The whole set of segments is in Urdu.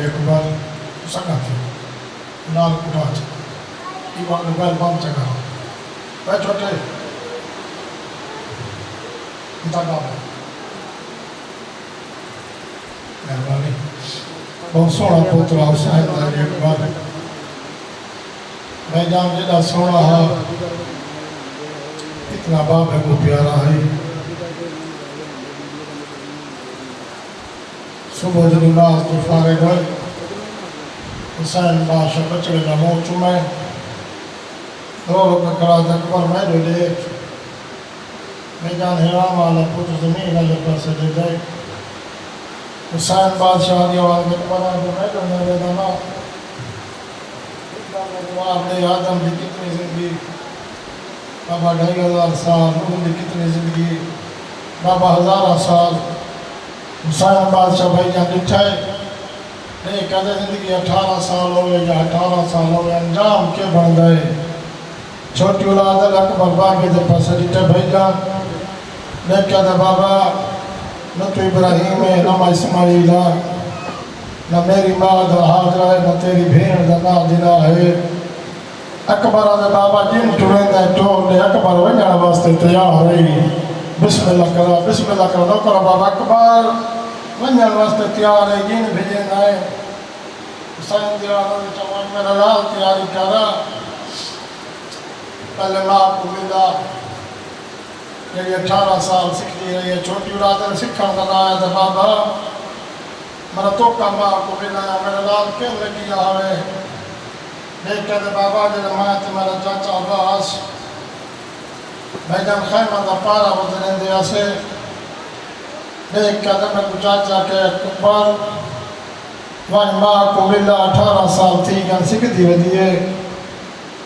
اقبال سکا تھی نال اٹھا چکا ایمان موبائل بند چکا میں چھوٹے انتقام مہربانی بہت سونا پوترا حسین علی اقبال میں جان جڑا سونا ہے اتنا باپ ہے کو پیارا ہے صبح جو نماز تو فارغ ہوئے حسین بادشاہ بچڑے کا منہ چومے رو کے کڑا اکبر میں جو دیکھ میں جان حرام والا پوت زمین اللہ پر سے دے جائے حسین بادشاہ دی آواز میں اکبر آئے میں جو میرے دانا آپ نے آدم دی کتنی زندگی بابا 2500 سال نوح دی کتنی زندگی بابا 1000 سال حسین بادشاہ بھائی جان ڈٹھائے نہیں کہتے زندگی 18 سال ہوئے یا 18 سال ہوئے انجام کے بن گئے چھوٹی اولاد اکبر باقی دے پاس ڈٹھے بھائی جان نہیں کہتے بابا نہ تو ابراہیم ہے نہ اسماعیل ہے نہ میری ماں دا حاضرہ ہے نہ تیری بھیڑ دا نادرہ ہے اکبر آدھے بابا جن ٹوریں دے ٹور دے اکبر ونجھانا واسطے تیار رہی بسم اللہ کرا نو کرا بابا اکبر ونجھانا واسطے تیار ہے جن بھیجیں دائے حسین دیوانوں نے چوان میرا لال تیاری کرا پہلے ماں کو ملا یہ 18 سال سکھتی رہی ہے چھوٹی اولاد نے سکھان کا آیا تھا بابا میرا تو کا ماں کو ملا میرا لال کیوں لگی آوے دیکھ کہتے بابا جب ماں تھی میرا چاچا عباس بھائی جان خیمہ دا پارا بدنے دیا سے دیکھ کہتے میں کو چاچا کے اکبر وہاں ماں کو ملا 18 سال تھی گن سکھتی ودیے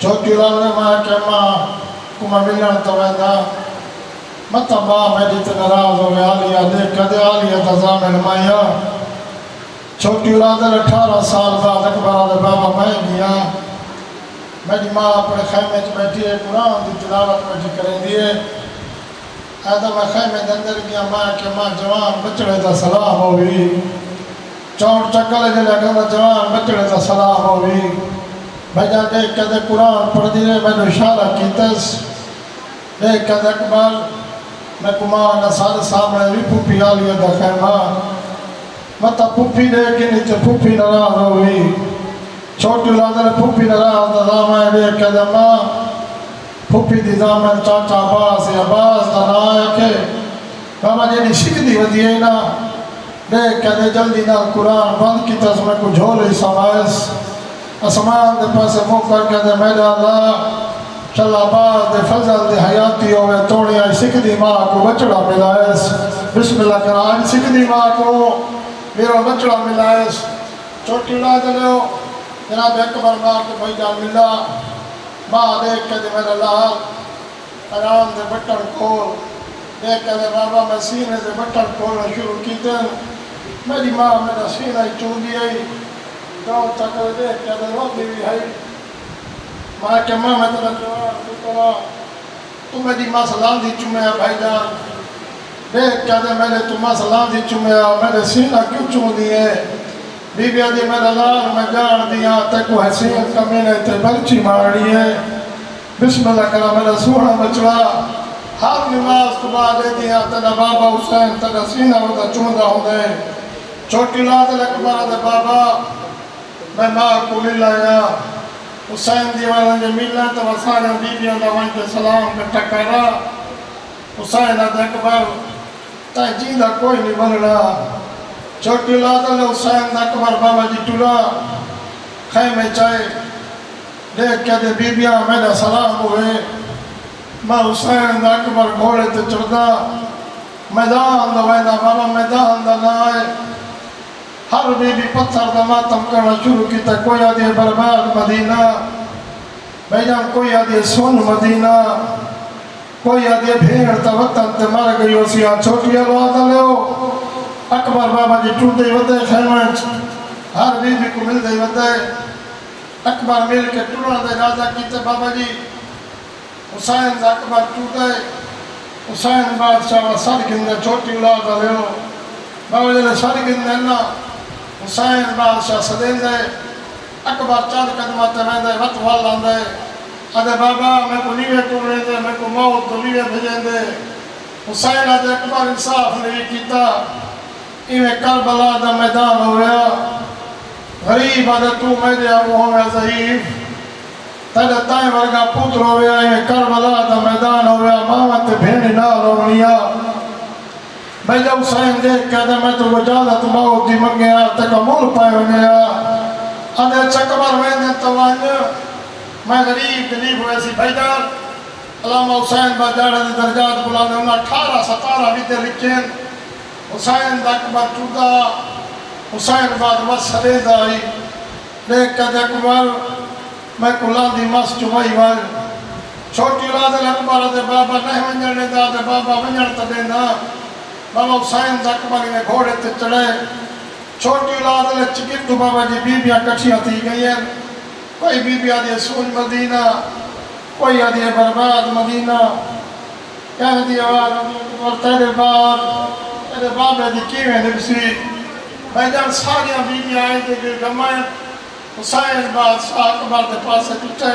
چھوٹی اولاد نے ماں کہ ماں کو میں ملن تو ویدہ مطلب ماں میری تے ناراض ہوئے آلیا دیکھ کہتے آلیا تزامن مایا چھوٹی اولاد 18 سال بعد اکبر آدھے بابا میں گیا میری ماں اپنے خیمے چ بیٹھی ہے قرآن دی تلاوت بیٹھی کریں دیئے ایدہ میں خیمے دے اندر گیا ماں کہ ماں جوان بچڑے دا سلام ہوئی چوٹ چکل جلے گا جوان بچڑے دا سلام ہوئی بھائی جان دیکھ کہتے قرآن پڑھ دیئے میں نے اشارہ کیتس دیکھ کہتے اکبر میں کمان نصار سامنے بھی پھوپی آلیا دا خیمہ مطا پھوپی دے کے نیچے پھوپی نراز ہوئی چھوٹی اولاد نے پھوپی نراز دا دامن دے کے دے ماں پھوپی دی دامن چاچا عباس یا عباس دا نائے کے بابا جنی شک دی ودیئے نا دیکھ کے دے جلدی نا قرآن بند کی تسمے کو جھولے سمائس اسمان دے پاسے موقع کے دے میرے اللہ چل عباس دے فضل دے حیاتی ہوئے توڑی آئی سکھ دی ماں کو بچڑا ملائس بسم اللہ کرا آئی سکھ دی ماں کو میرا بچڑا ملائس چھوٹی اولاد لے ہو جناب اکبر ماں کو بھائی جان ملا ماں دیکھ کے دے میرا لال حرام دے بٹن کھول دیکھ کے دے بابا میں سینے دے بٹن کھولنا شروع کی دن میری ماں میرا سینہ ہی چون دی آئی گاؤں تک دیکھ کے دے رو دی بھی ہے ماں کہ ماں میں تیرا جوان تو کرا تو میری ماں سلام دی چومے بھائی جان دیکھ کیا دے میں نے تمہاں سلام دی چومے میں نے سینہ کیوں چون دیئے بی بی آدھی میرا لال میں جان دیا تے کو حسین کمینے تے برچی مارنی ہے بسم اللہ کرا میرا سونا بچڑا ہاتھ نماز کو بعد دے دیا تیرا بابا حسین تیرا سینہ ہوتا چون دا ہوں دے چھوٹی لاد اکبر دے بابا میں ماں کو مل آیا حسین دیوانا جو ملنا تو وسانا بی بی اللہ وان کے سلام پہ ٹکارا حسین دے اکبر تائیں جیدہ کوئی نہیں بننا چھوٹی اولاد اللہ حسین دا اکبر بابا جی ٹولا خیمے چائے دیکھ کے دے بی بیاں میرا سلام ہوئے میں حسین دا اکبر گھوڑے تے چڑھدا میدان دا ویدہ بابا میدان دا نائے ہر بی بی پتھر دا ماتم کرنا شروع کی تا کوئی آدھی برباد مدینہ بھائی جان کوئی آدھی سن مدینہ کوئی آدھی بھیڑ تا وطن تے مر گئی ہو سیا چھوٹی اولاد لے ہو اکبر بابا جی ٹوٹ دے ودے خیمنچ ہر بی بی کو مل دے ودے اکبر مل کے ٹوڑا دے راجہ کیتے بابا جی حسین دا اکبر ٹوٹ دے حسین بادشاہ سر گندے چھوٹی اولاد لے ہو بابا جی سر گندے نا حسین بادشاہ سدیندے اکبر چند قدمات ویندے وت وال آندے آدھے بابا میں کو نیوے کو ویندے میں کو موت کو نیوے بھیجندے حسین آدھے اکبر انصاف نہیں کیتا ایویں کربلا دا میدان ہویا غریب آدھے تو میرے ابو ہویا ضعیف تیرے تائیں ورگا پتر ہویا ایویں کربلا دا میدان ہویا ماں تے بھیڑ نہ رونیا میں جب حسین دیکھ کہہ دے میں تو اجازت موت دی منگیا تے قبول پائے ونیا آدھے چکبر ویندے توانج میں غریب دلیب ہوئے سی بھائیدار علامہ حسین با جاڑے دی درجات بلانے انہاں 18-17 بھی دے لکھیں حسین دا اکبر چودہ حسین بعد وسلے دائی دیکھ کہہ دے اکبر میں کلان دی مس چمائی وائل چھوٹی اولاد اکبر دے بابا نہیں ونجڑنے دا دے بابا ونجڑ تدے نا بابا حسین دا اکبر میں گھوڑے تے چڑھے چھوٹی اولاد لے چکتو بابا جی بیبیاں کٹھیاں تھی گئی ہیں کوئی بیبی آدھی سون مدینہ کوئی آدھی برباد مدینہ کہنے دی آواز اور تیرے بابے دی کیویں نبسی میں جان ساریاں بیبیاں آئیں دے گمائیں حسین بادشاہ اکبر دے پاسے پچھے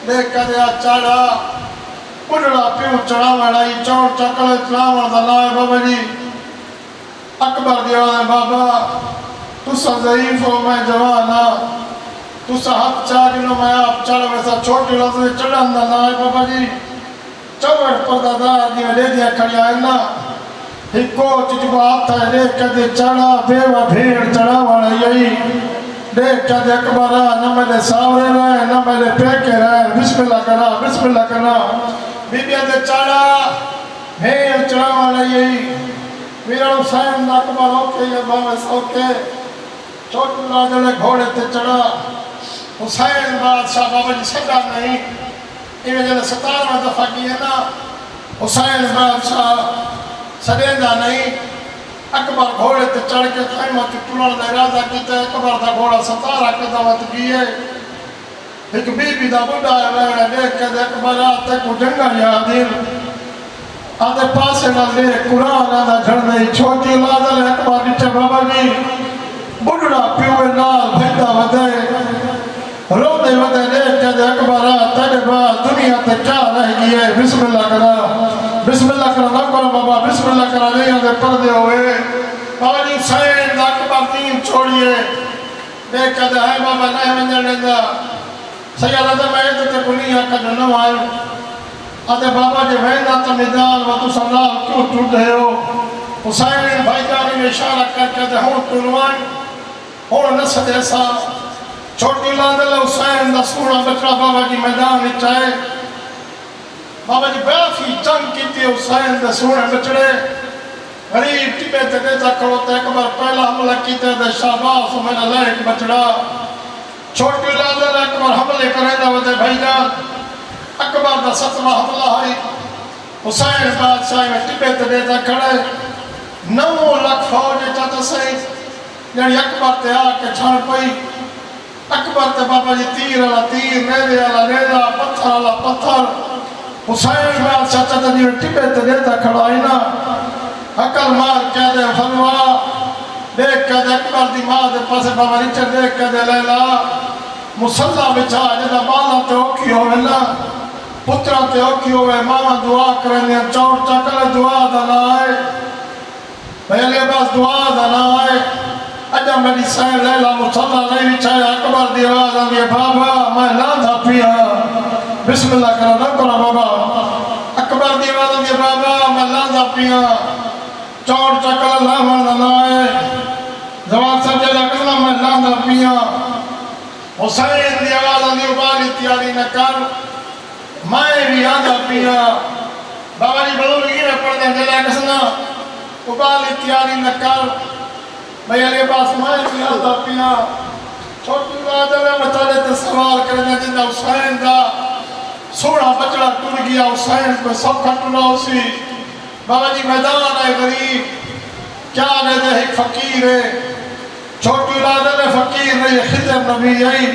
دیکھ کر دیا چاڑا پڑڑا پیو چڑھا وڑائی چوڑ چکل چلاوان دلائے بابا جی اکبر دی آواز بابا تسا ضعیف ہو میں جوانا تسا حق چاہیے میں آپ چڑھ ویسا چھوٹی لفظ چڑھان دلائے بابا جی چوڑ پردہ دار دی لے دیا کھڑی آئے نا ہکو چجبہ آتا ہے دیکھ کر دے چڑھا بیوہ بھیڑ چڑھا وڑائی دیکھ کر دے اکبر نہ میرے ساورے رہے نہ میرے پیکے رہے بسم اللہ کرنا بی بی دے چڑھا بھیڑ چڑھا وڑائی میرا حسین دا اکبر ہوکے یہ باوے سوکے چھوٹی لاجلے گھوڑے تے چڑھا حسین بادشاہ بابا جی سجا نہیں ایویں جلے 17 دفعہ کیے نا حسین بادشاہ سجیندہ نہیں اکبر گھوڑے تے چڑھ کے خیمہ کی ٹولن دا ارادہ کیتے اکبر دا گھوڑا 17 قدمت کیے ایک بی بی دا بڑھا ہے ویڑے دیکھ کے دے اکبر آتے کو جنگل یادیر آدھے پاسے نہ لے قرآن آدھا جھڑ دے چھوٹی لادل اکبر نیچے بابا جی بڑھڑا پیوے نال بھیدہ ودے رو دے ودے دیکھ کے دے اکبر آتے بعد دنیا تے کیا رہ گئے بسم اللہ کرا نہ کرو بابا بسم اللہ کرا نہیں آدھے پردے ہوئے بابا جی حسین دا اکبر دین چھوڑیے دیکھ کے دے ہے بابا نہیں منجر لیندہ سیادہ دے میں تے کنیا کا نہ آئے آدھے بابا جی ویندہ تا میدان و تو سنال کیوں ٹوٹ رہے ہو حسین بھائی جانی میں اشارہ کر کے دے ہوں تلوان ہوں نسد ایسا چھوٹی لادل حسین دا سوڑا بچڑا بابا جی میدان اچھائے بابا جی بیافی جنگ کی تھی حسین دا سوڑا بچڑے غریب ٹپے تے دیتا کھڑوتے اکبر پہلا حملہ کیتے دے شاباس میرا لائک بچڑا چھوٹی لادل اکبر حملے کرے دا ودے بھائی جان اکبر دا 7واں حملہ ہے حسین بادشاہ میں ٹپے تے دیتا کھڑے 9 لاکھ فوج چاہتا سہی یعنی اکبر تے آ کے چھان پئی اکبر تے بابا جی تیر والا تیر نیرے والا نیرا پتھر والا پتھر حسین بادشاہ چاہتا جی ٹپے تے دیتا کھڑا ہے نا عقل مار کہہ دے فلوا دیکھ کہہ دے اکبر دی ماں دے پاسے بابا نیچے دیکھ کہہ دے لیلا مسلح بچا جدہ بالا تے اوکھی ہوئے نا پترہ تے اوکھی ہوئے ماما دعا کرنے چوڑ چکل دعا دنا آئے پہلے بس دعا دنا آئے اجا میری سین لیلا مسلح نہیں بچائے اکبر دی آواز آگے بابا میں لاندھا پیا بسم اللہ کرا نہ کرا بابا اکبر دی آواز آگے بابا میں لاندھا پیا چوڑ چکل لاندھا دنا آئے جواب سب جلہ کرنا میں لاندھا پیا حسین دی آواز آگے ابالی تیاری نہ کر میں بھی آندھا پیا بابا جی بلوگی میں پڑھنے جلہ کسنا ابالی تیاری نہ کر میں علی باس میں بھی آندھا پیا چھوٹی بات ہے میں تارے تے سوال کرنے جنہ حسین دا سوڑا بچڑا ٹر گیا حسین کو سب کھٹنا اسی بابا جی میدان ہے غریب کیا نے دے ایک فقیر ہے چھوٹی لادہ نے فقیر نہیں خضر نبی آئی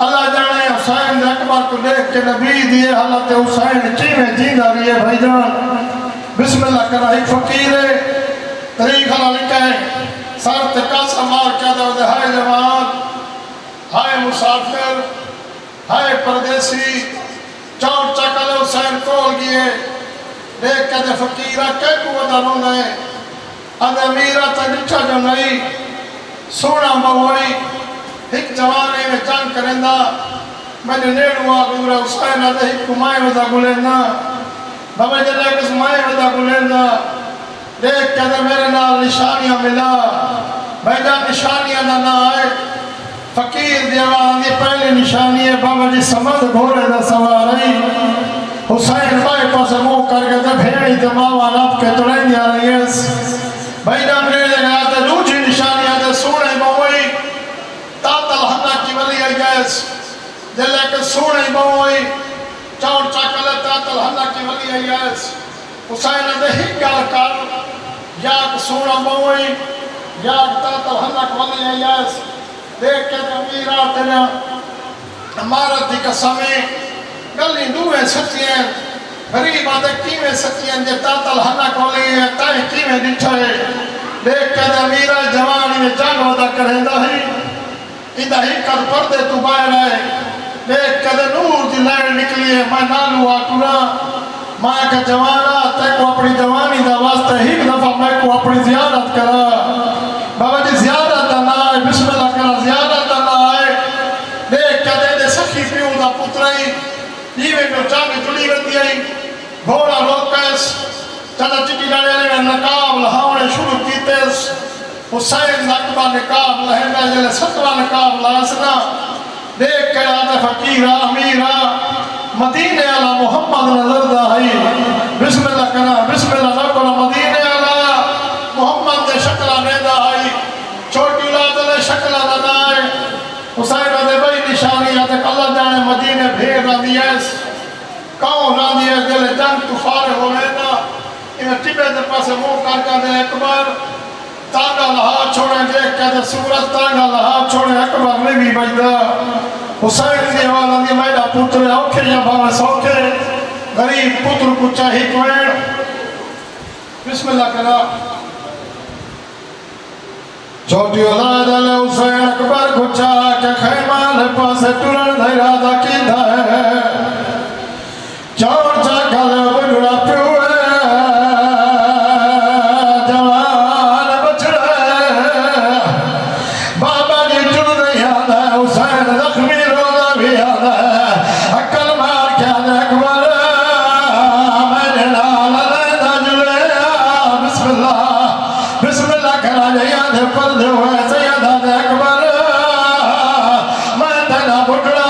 اللہ جانے حسین دے اکبر کو دیکھ کے نبی دیئے حالت حسین چیمیں جیندہ رہی ہے بھائی جان بسم اللہ کرا ایک فقیر ہے طریق اللہ لکھا ہے سر تکاسا مار کیا دے ہائے جوان ہائے مسافر ہائے پردیسی چاؤ چکلے حسین کول گئے دیکھ کے دے فقیرہ کہ کو ودانوں نے ادھے امیرہ تا ڈٹھا جو نہیں سونا موئی ایک جوانے میں جنگ کرندہ میں نے نیڑوا گورا حسین ادھے ایک کمائے ودا گلندہ بابا جلے کس مائے ودا گلندہ دیکھ کے دے میرے نال نشانیاں ملا میں جا نشانیاں نہ آئے فقیر دیوان دی پہلی نشانی ہے بابا جی سمجھ گھوڑے دا سواری حسین بھائی پاس منہ کر کے تے بھیڑی تے ماوا نپ کے تڑیں دیا رہی ہے بھائی نام لے گیا تے دوجی نشانی ہے سونے موئی تاتل ہنہ کی ولی ایس جلے کے سونے موئی چاؤ چاکلے تاتل ہنہ کی ولی ایس حسین دے ہی گل کر یاک سونا موئی یاک تاتل ہنہ کی ولی ایس دیکھ کے تو امیرہ تیرا امارت دی قسمیں گلی دوئے سچیاں غریب آدھے کیویں سچیاں جے تاتل ہنہ کولی ہے تائیں کیویں ڈٹھائے دیکھ کے تو امیرہ جوانی میں جان ودا کرندہ ہی ادھا ہی کر پردے تو باہر آئے دیکھ کے تو نور دی لائن نکلی ہے میں نالو آکونا میں کہ جوانا تے کو اپنی جوانی دا واسطہ ہی دفعہ میں کو اپنی زیارت کرا بابا جی زیارت دا نہ آئے بسم اللہ کرا زیارت دا نہ آئے دیکھ کے دے سکھی پیو دا پترائی دیوے میں جانگ جڑی رہتی آئی گھوڑا روکیس چاہتا چکی ڈاڑے لے میں نقاب لہاونے شروع کیتیس حسین نقبہ نقاب لہنگا جلے ستوہ نقاب لاسنا دیکھ کے آدھے فقیرہ امیرہ مدینہ علی محمد نظر دا ہی بسم اللہ کرا بسم اللہ نکولا مدینہ علی محمد دے شکلہ نیدہ آئی چھوٹی اولاد لے شکلہ نہ آئے حسین دے بھئی نشانی آتے اللہ جانے مدینہ بھیر رہ دیئیس کون رہ دیئیس جلے جنگ تو فارغ ہو لینا انہیں ٹپے دے پاسے منہ کر کے دے اکبر تانگا لہا چھوڑے دیکھ کے دے سورت تانگا لہا چھوڑے اکبر نے بھی بجدہ حسین دی والا دی میڈا پتر اوکھے یا بھاوے سوکھے غریب پتر کو چاہی کوئے بسم اللہ کرا چھوٹی اولاد علی حسین اکبر کو چاہ کے خیمال پاسے ٹرن دھیرادہ کی دھائے چور چاکل بگڑا پیوئے جوان بچڑے بابا جی ٹر نہیں آدھا حسین زخمی رونا بھی آدھا عقل مار کیا دے اکبر میرے نال لیدہ جلے بسم اللہ کرا جائے آدھے پردے ہوئے سیدہ دے اکبر میں تینا بڑھڑا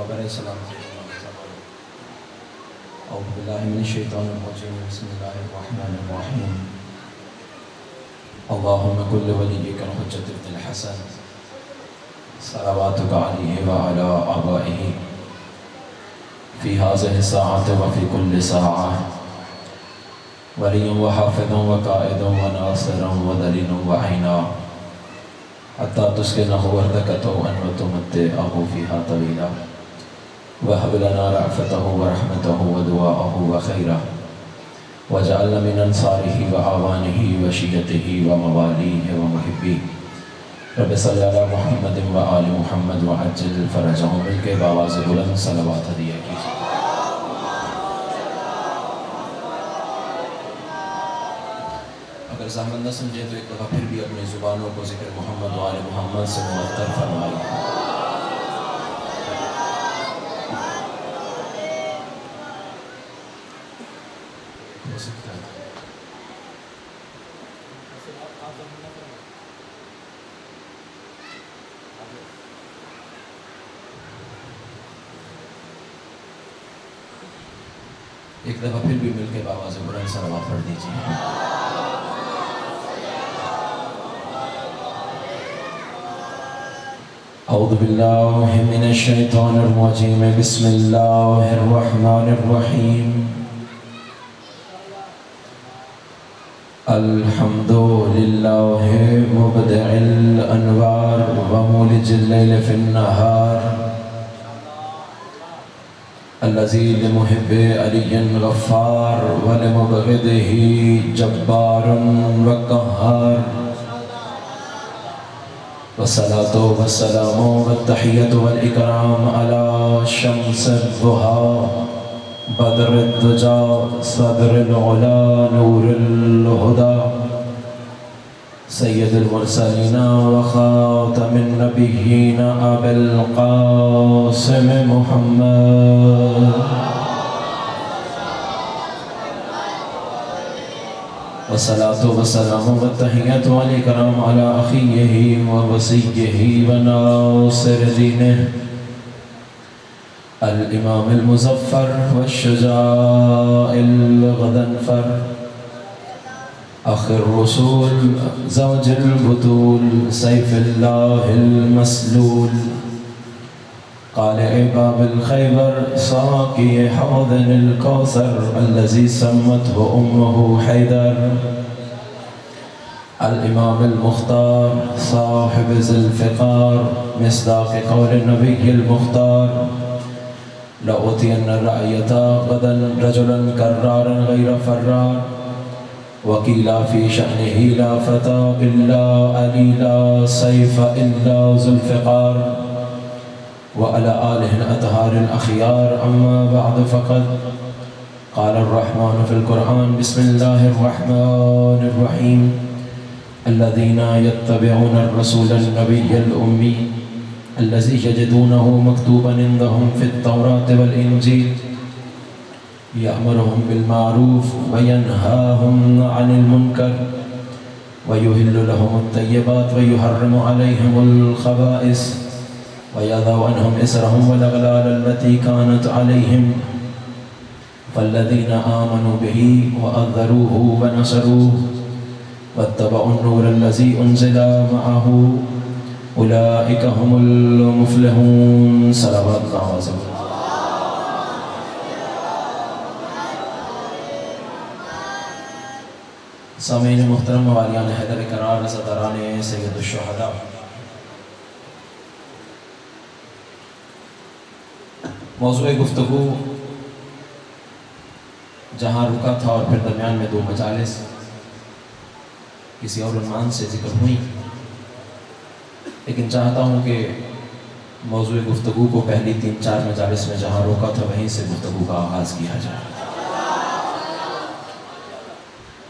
برے سلام اعوذ باللہ من الشیطان الرجیم بسم اللہ الرحمن الرحیم اللہم کل ولیک الحجۃ ابن الحسن صلواتک علیہ وعلی آبائہ فی هذه الساعة وفی کل ساعة ولی وحافظ وقائد وناصر ودلیل وعینا حتی تسکنہ وردک طوعا وتمتعہ فیہا طویلا وهب لنا رأفته ورحمته ودعاءه وخيره وجعلنا من أنصاره وعوانه وشيته ومواليه ومحبيه رب صل على محمد وآل محمد وعجل فرجهم مل کے باواز بلند صلوات ہدیہ کیجیے۔ اگر زحمت نہ سمجھے تو ایک دفعہ پھر بھی اپنی زبانوں کو ذکر محمد و آل محمد سے معطر فرمائیے۔ ایک دفعہ پھر بھی مل کے باواز بلند صلوات پڑھ دیجیے۔ اعوذ باللہ من الشیطان الرجیم بسم اللہ الرحمن الرحیم الحمد للہ مبدع الانوار ومولج اللیل فی النہار الذي لمحب علی غفار ولمبغضه جبار وقہار والصلاة والسلام والتحیۃ والاکرام علی شمس الضحى بدر الدجى صدر العلا نور الہدى سید المرسلین وخاتم النبیین ابی القاسم محمد والصلاة والسلام والتحیۃ والاکرام علی اخیہ ووصیہ وناصر دینہ الامام المظفر والشجاع الغضنفر اخ الرسول زوج البطول سیف اللہ المسلول قالع باب الخیبر ساقی حوض الکوثر الذي سمته امه حیدر الامام المختار صاحب ذی الفقار مصداق قول النبی المختار لأوتین الرعیة غدا رجلا کرارا غیر فرار وقیل فی شأنه لا فتى الا علی لا سیف الا ذو الفقار وعلى آلہ الأطہار الأخیار اما بعد فقد قال الرحمن في القرآن بسم الله الرحمن الرحيم الذين يتبعون الرسول النبي الأمي الذي يجدونه مكتوبا عندهم في التوراة والإنجيل يأمرهم بالمعروف وينهاهم عن المنكر ويحل لهم الطيبات ويحرم عليهم الخبائث ويضع عنهم إصرهم والأغلال التي كانت عليهم فالذين آمنوا به وأذروه ونصروه واتبعوا النور الذي أنزل معه أولئك هم المفلحون صلوات الله وسلم۔ سامعین محترم والیان حیدر کرار رضاداران سید الشہداء، موضوع گفتگو جہاں رکا تھا اور پھر درمیان میں دو مجالس کسی اور عنوان سے ذکر ہوئی، لیکن چاہتا ہوں کہ موضوع گفتگو کو پہلی 3-4 مجالس میں جہاں روکا تھا وہیں سے گفتگو کا آغاز کیا جائے۔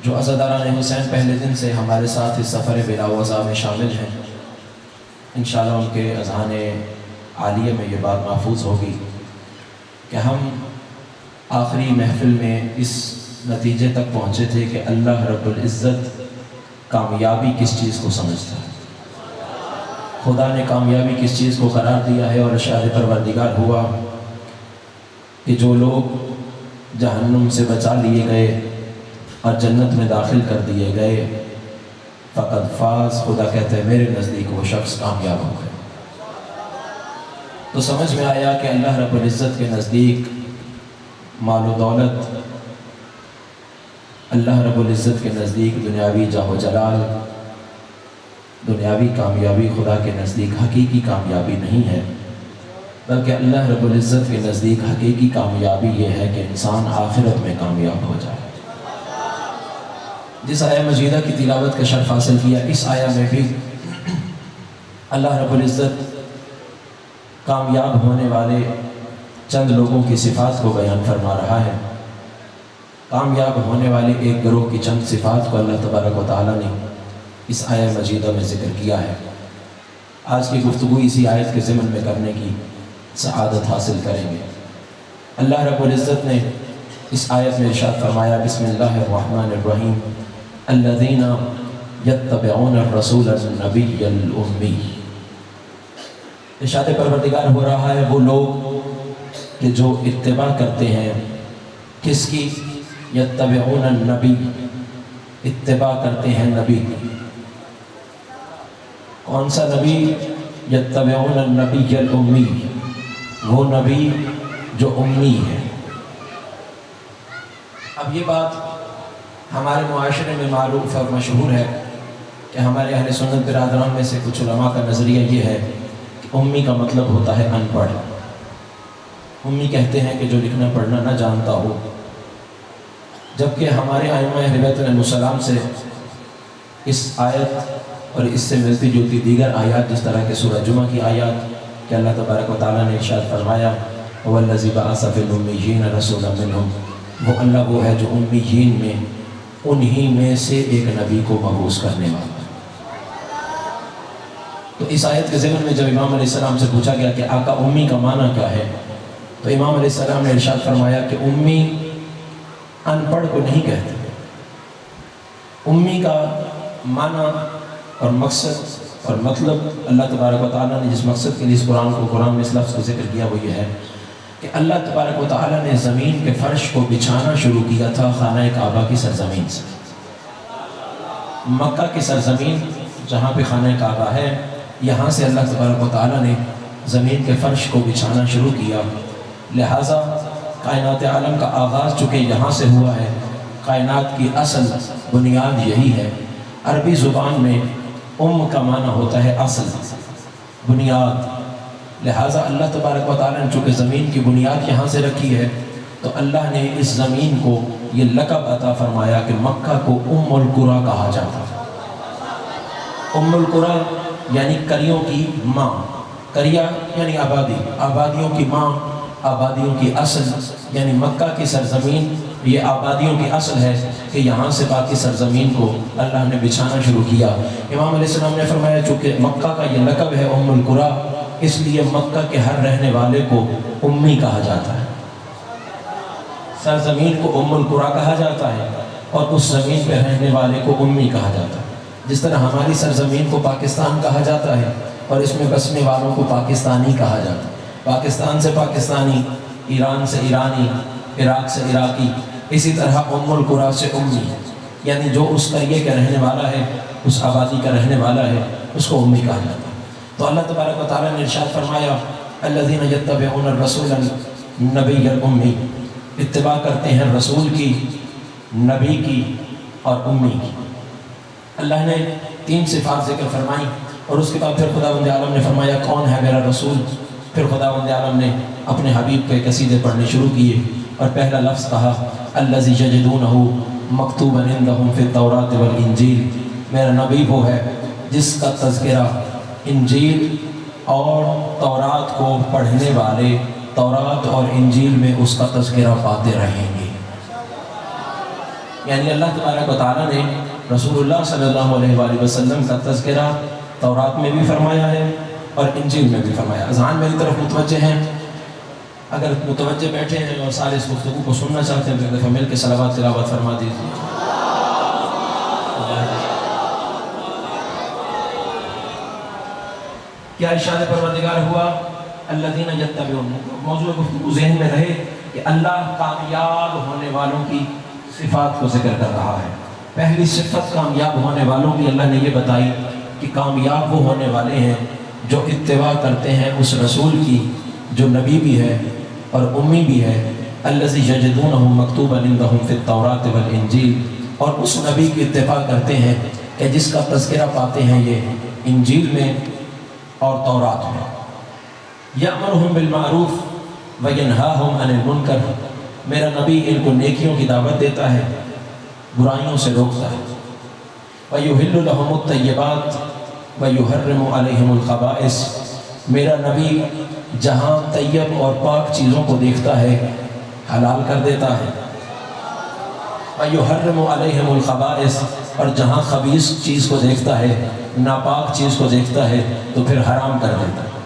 جو عزاداران حسین پہلے دن سے ہمارے ساتھ اس سفر بلا وضع میں شامل ہیں، انشاءاللہ ان کے اذہان عالیہ میں یہ بات محفوظ ہوگی کہ ہم آخری محفل میں اس نتیجے تک پہنچے تھے کہ اللہ رب العزت کامیابی کس چیز کو سمجھتا ہے، خدا نے کامیابی کس چیز کو قرار دیا ہے، اور ارشاد پروردگار ہوا کہ جو لوگ جہنم سے بچا لیے گئے اور جنت میں داخل کر دیے گئے، فقط فاز، خدا کہتے ہیں میرے نزدیک وہ شخص کامیاب ہو گئے۔ تو سمجھ میں آیا کہ اللہ رب العزت کے نزدیک مال و دولت، اللہ رب العزت کے نزدیک دنیاوی جاہ و جلال، دنیاوی کامیابی خدا کے نزدیک حقیقی کامیابی نہیں ہے، بلکہ اللہ رب العزت کے نزدیک حقیقی کامیابی یہ ہے کہ انسان آخرت میں کامیاب ہو جائے۔ جس آیہ مجیدہ کی تلاوت کا شرف حاصل کیا، اس آیہ میں بھی اللہ رب العزت کامیاب ہونے والے چند لوگوں کی صفات کو بیان فرما رہا ہے۔ کامیاب ہونے والے ایک گروہ کی چند صفات کو اللہ تبارک و تعالیٰ نے اس آیہ مجیدہ میں ذکر کیا ہے۔ آج کی گفتگو اسی آیت کے ضمن میں کرنے کی سعادت حاصل کریں گے۔ اللہ رب العزت نے اس آیت میں ارشاد فرمایا، بسم اللہ الرحمن الرحیم، الذین یتبعون الرسول النبی الامی۔ ارشاد پروردگار ہو رہا ہے وہ لوگ کہ جو اتباع کرتے ہیں، کس کی؟ یتبعون النبی، اتباع کرتے ہیں نبی۔ کون سا نبی؟ یتبعون النبی الامی، وہ نبی جو امی ہے۔ اب یہ بات ہمارے معاشرے میں معروف اور مشہور ہے کہ ہمارے اہل سنت برادران میں سے کچھ علماء کا نظریہ یہ ہے کہ امی کا مطلب ہوتا ہے ان پڑھ۔ امی کہتے ہیں کہ جو لکھنا پڑھنا نہ جانتا ہو، جبکہ ہمارے ائمہ اہل بیت علیہ السلام سے اس آیت اور اس سے ملتی جلتی دیگر آیات، جس طرح کہ سورہ جمعہ کی آیات کہ اللہ تبارک و تعالیٰ نے ارشاد فرمایا وَالَّذِي بَعَثَ فِي الْأُمِّيِّينَ رَسُولًا مِّنْهُمْ، وہ اللہ وہ ہے جو امیین میں انہی میں سے ایک نبی کو مبعوث کرنے والا۔ تو اس آیت کے ضمن میں جب امام علیہ السلام سے پوچھا گیا کہ آقا امی کا معنی کیا ہے، تو امام علیہ السلام نے ارشاد فرمایا کہ امی ان پڑھ کو نہیں کہتے۔ امی کا معنی اور مقصد اور مطلب اللہ تبارک و تعالیٰ نے جس مقصد کے لیے اس قرآن میں اس لفظ کو ذکر کیا وہ یہ ہے کہ اللہ تبارک و تعالیٰ نے زمین کے فرش کو بچھانا شروع کیا تھا خانہ کعبہ کی سرزمین سے۔ مکہ کی سرزمین جہاں پہ خانہ کعبہ ہے، یہاں سے اللہ تبارک و تعالیٰ نے زمین کے فرش کو بچھانا شروع کیا۔ لہٰذا کائنات عالم کا آغاز چونکہ یہاں سے ہوا ہے، کائنات کی اصل بنیاد یہی ہے۔ عربی زبان میں کا معنی ہوتا ہے اصل، بنیاد۔ لہٰذا اللہ تبارک و تعالیٰ نے چونکہ زمین کی بنیاد یہاں سے رکھی ہے، تو اللہ نے اس زمین کو یہ لقب عطا فرمایا کہ مکہ کو القریٰ کہا جاتا ہے۔ القریٰ یعنی کریوں کی ماں، قریہ یعنی آبادی، آبادیوں کی ماں، آبادیوں کی اصل، یعنی مکہ کی سرزمین یہ آبادیوں کی اصل ہے کہ یہاں سے باقی سرزمین کو اللہ نے بچھانا شروع کیا۔ امام علیہ السلام نے فرمایا چونکہ مکہ کا یہ لقب ہے القریٰ، اس لیے مکہ کے ہر رہنے والے کو امی کہا جاتا ہے، سرزمین کو القریٰ کہا جاتا ہے اور اس زمین پہ رہنے والے کو امی کہا جاتا ہے۔ جس طرح ہماری سرزمین کو پاکستان کہا جاتا ہے اور اس میں بسنے والوں کو پاکستانی کہا جاتا ہے، پاکستان سے پاکستانی، ایران سے ایرانی، عراق سے عراقی، اسی طرح القریٰ سے امی، یعنی جو اس قریے کا رہنے والا ہے، اس آبادی کا رہنے والا ہے، اس کو امی کہا جاتا ہے۔ تو اللہ تبارک و تعالیٰ نے ارشاد فرمایا الذین یتبعون الرسول النبی الامی، اتباع کرتے ہیں رسول کی، نبی کی اور امی کی۔ اللہ نے 3 صفات ذکر فرمائی اور اس کے بعد پھر خداوند عالم نے فرمایا کون ہے میرا رسول۔ پھر خداوند عالم نے اپنے حبیب کے قصیدے پڑھنے شروع کیے اور پہلا لفظ کہا الذی یجدونہ مکتوبا عندہم فی التوراۃ والانجیل، میرا نبی وہ ہے جس کا تذکرہ انجیل اور تورات کو پڑھنے والے تورات اور انجیل میں اس کا تذکرہ پاتے رہیں گے۔ یعنی اللہ تبارک و تعالیٰ نے رسول اللہ صلی اللہ علیہ وآلہ وسلم کا تذکرہ تورات میں بھی فرمایا ہے اور انجیل میں بھی فرمایا۔ اذان میری طرف متوجہ ہیں؟ اگر متوجہ بیٹھے ہیں اور سارے اس گفتگو کو سننا چاہتے ہیں تو ایک دفعہ مل کے صلوات تلاوت فرما دیجیے۔ کیا ارشاد پروردگار ہوا الذین یتبعون، موضوع گفتگو ذہن میں رہے کہ اللہ کامیاب ہونے والوں کی صفات کو ذکر کر رہا ہے۔ پہلی صفت کامیاب ہونے والوں کی اللہ نے یہ بتائی کہ کامیاب وہ ہونے والے ہیں جو اتباع کرتے ہیں اس رسول کی جو نبی بھی ہے اور امی بھی ہے، الذی یجدونہ مکتوبا عندہم فی التوراۃ والانجیل، اور اس نبی کی اتباع کرتے ہیں کہ جس کا تذکرہ پاتے ہیں یہ انجیل میں اور تورات میں۔ یأمرہم بالمعروف وینہاہم عن المنکر، میرا نبی ان کو نیکیوں کی دعوت دیتا ہے، برائیوں سے روکتا ہے۔ وَيُحِلُّ لَهُمُ الطَّيِّبَاتِ وَيُحَرِّمُ عَلَيْهِمُ الْخَبَائِثَ، میرا نبی جہاں طیب اور پاک چیزوں کو دیکھتا ہے حلال کر دیتا ہے۔ وَيُحَرِّمُ عَلَيْهِمُ الْخَبَائِثَ، اور جہاں خبیث چیز کو دیکھتا ہے، ناپاک چیز کو دیکھتا ہے تو پھر حرام کر دیتا ہے۔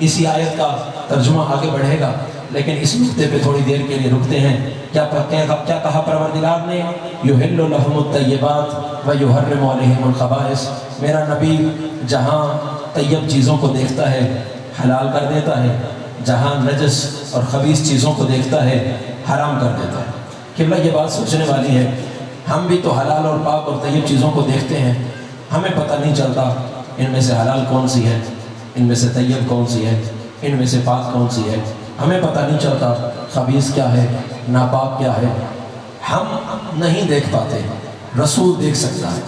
اسی آیت کا ترجمہ آگے بڑھے گا، لیکن اس نقطے پہ تھوڑی دیر کے لیے رکتے ہیں۔ کیا کہا پروردگار نے؟ یحل لہم الطیبات ویحرم علیہم الخبائث، میرا نبی جہاں طیب چیزوں کو دیکھتا ہے حلال کر دیتا ہے، جہاں نجس اور خبیث چیزوں کو دیکھتا ہے حرام کر دیتا ہے۔ قبلہ یہ بات سوچنے والی ہے، ہم بھی تو حلال اور پاک اور طیب چیزوں کو دیکھتے ہیں، ہمیں پتہ نہیں چلتا ان میں سے حلال کون سی ہے، ان میں سے طیب کون سی ہے، ان میں سے پاک کون سی ہے، ہمیں پتہ نہیں چلتا خبیث کیا ہے، ناپاک کیا ہے، ہم نہیں دیکھ پاتے، رسول دیکھ سکتا ہے۔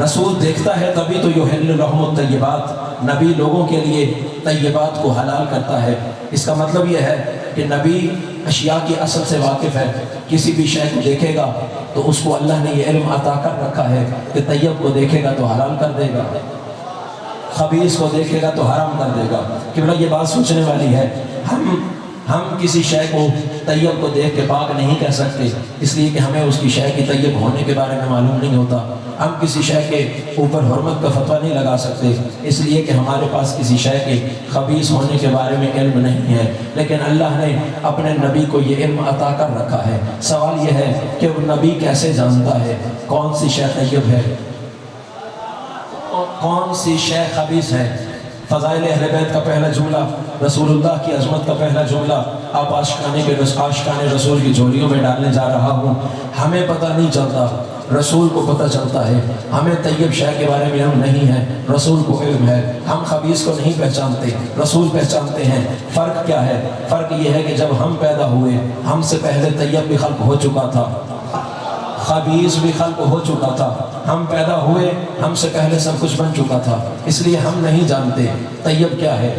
رسول دیکھتا ہے تبھی تو یحل لہم الطیبات، نبی لوگوں کے لیے طیبات کو حلال کرتا ہے۔ اس کا مطلب یہ ہے کہ نبی اشیاء کی اصل سے واقف ہے، کسی بھی شے کو دیکھے گا تو اس کو اللہ نے یہ علم عطا کر رکھا ہے کہ طیب کو دیکھے گا تو حلال کر دے گا، خبیث کو دیکھے گا تو حرام کر دے گا۔ کہ یہ بات سوچنے والی ہے، ہم کسی شے کو طیب کو دیکھ کے پاک نہیں کہہ سکتے، اس لیے کہ ہمیں اس کی شے کی طیب ہونے کے بارے میں معلوم نہیں ہوتا۔ ہم کسی شے کے اوپر حرمت کا فتویٰ نہیں لگا سکتے، اس لیے کہ ہمارے پاس کسی شے کے خبیث ہونے کے بارے میں علم نہیں ہے، لیکن اللہ نے اپنے نبی کو یہ علم عطا کر رکھا ہے۔ سوال یہ ہے کہ وہ نبی کیسے جانتا ہے کون سی شے طیب ہے، کون سی شے خبیث ہے؟ فضائل اہل بیت کا پہلا جملہ، رسول اللہ کی عظمت کا پہلا جملہ آپ عاشقان رسول کی جھولیوں میں ڈالنے جا رہا ہوں۔ ہمیں پتہ نہیں چلتا، رسول کو پتہ چلتا ہے۔ ہمیں طیب شے کے بارے میں علم نہیں ہے، رسول کو علم ہے۔ ہم خبیث کو نہیں پہچانتے، رسول پہچانتے ہیں۔ فرق کیا ہے؟ فرق یہ ہے کہ جب ہم پیدا ہوئے ہم سے پہلے طیب بھی خلق ہو چکا تھا، خبیث بھی خلق ہو چکا تھا۔ ہم پیدا ہوئے ہم سے پہلے سب کچھ بن چکا تھا، اس لیے ہم نہیں جانتے طیب کیا ہے،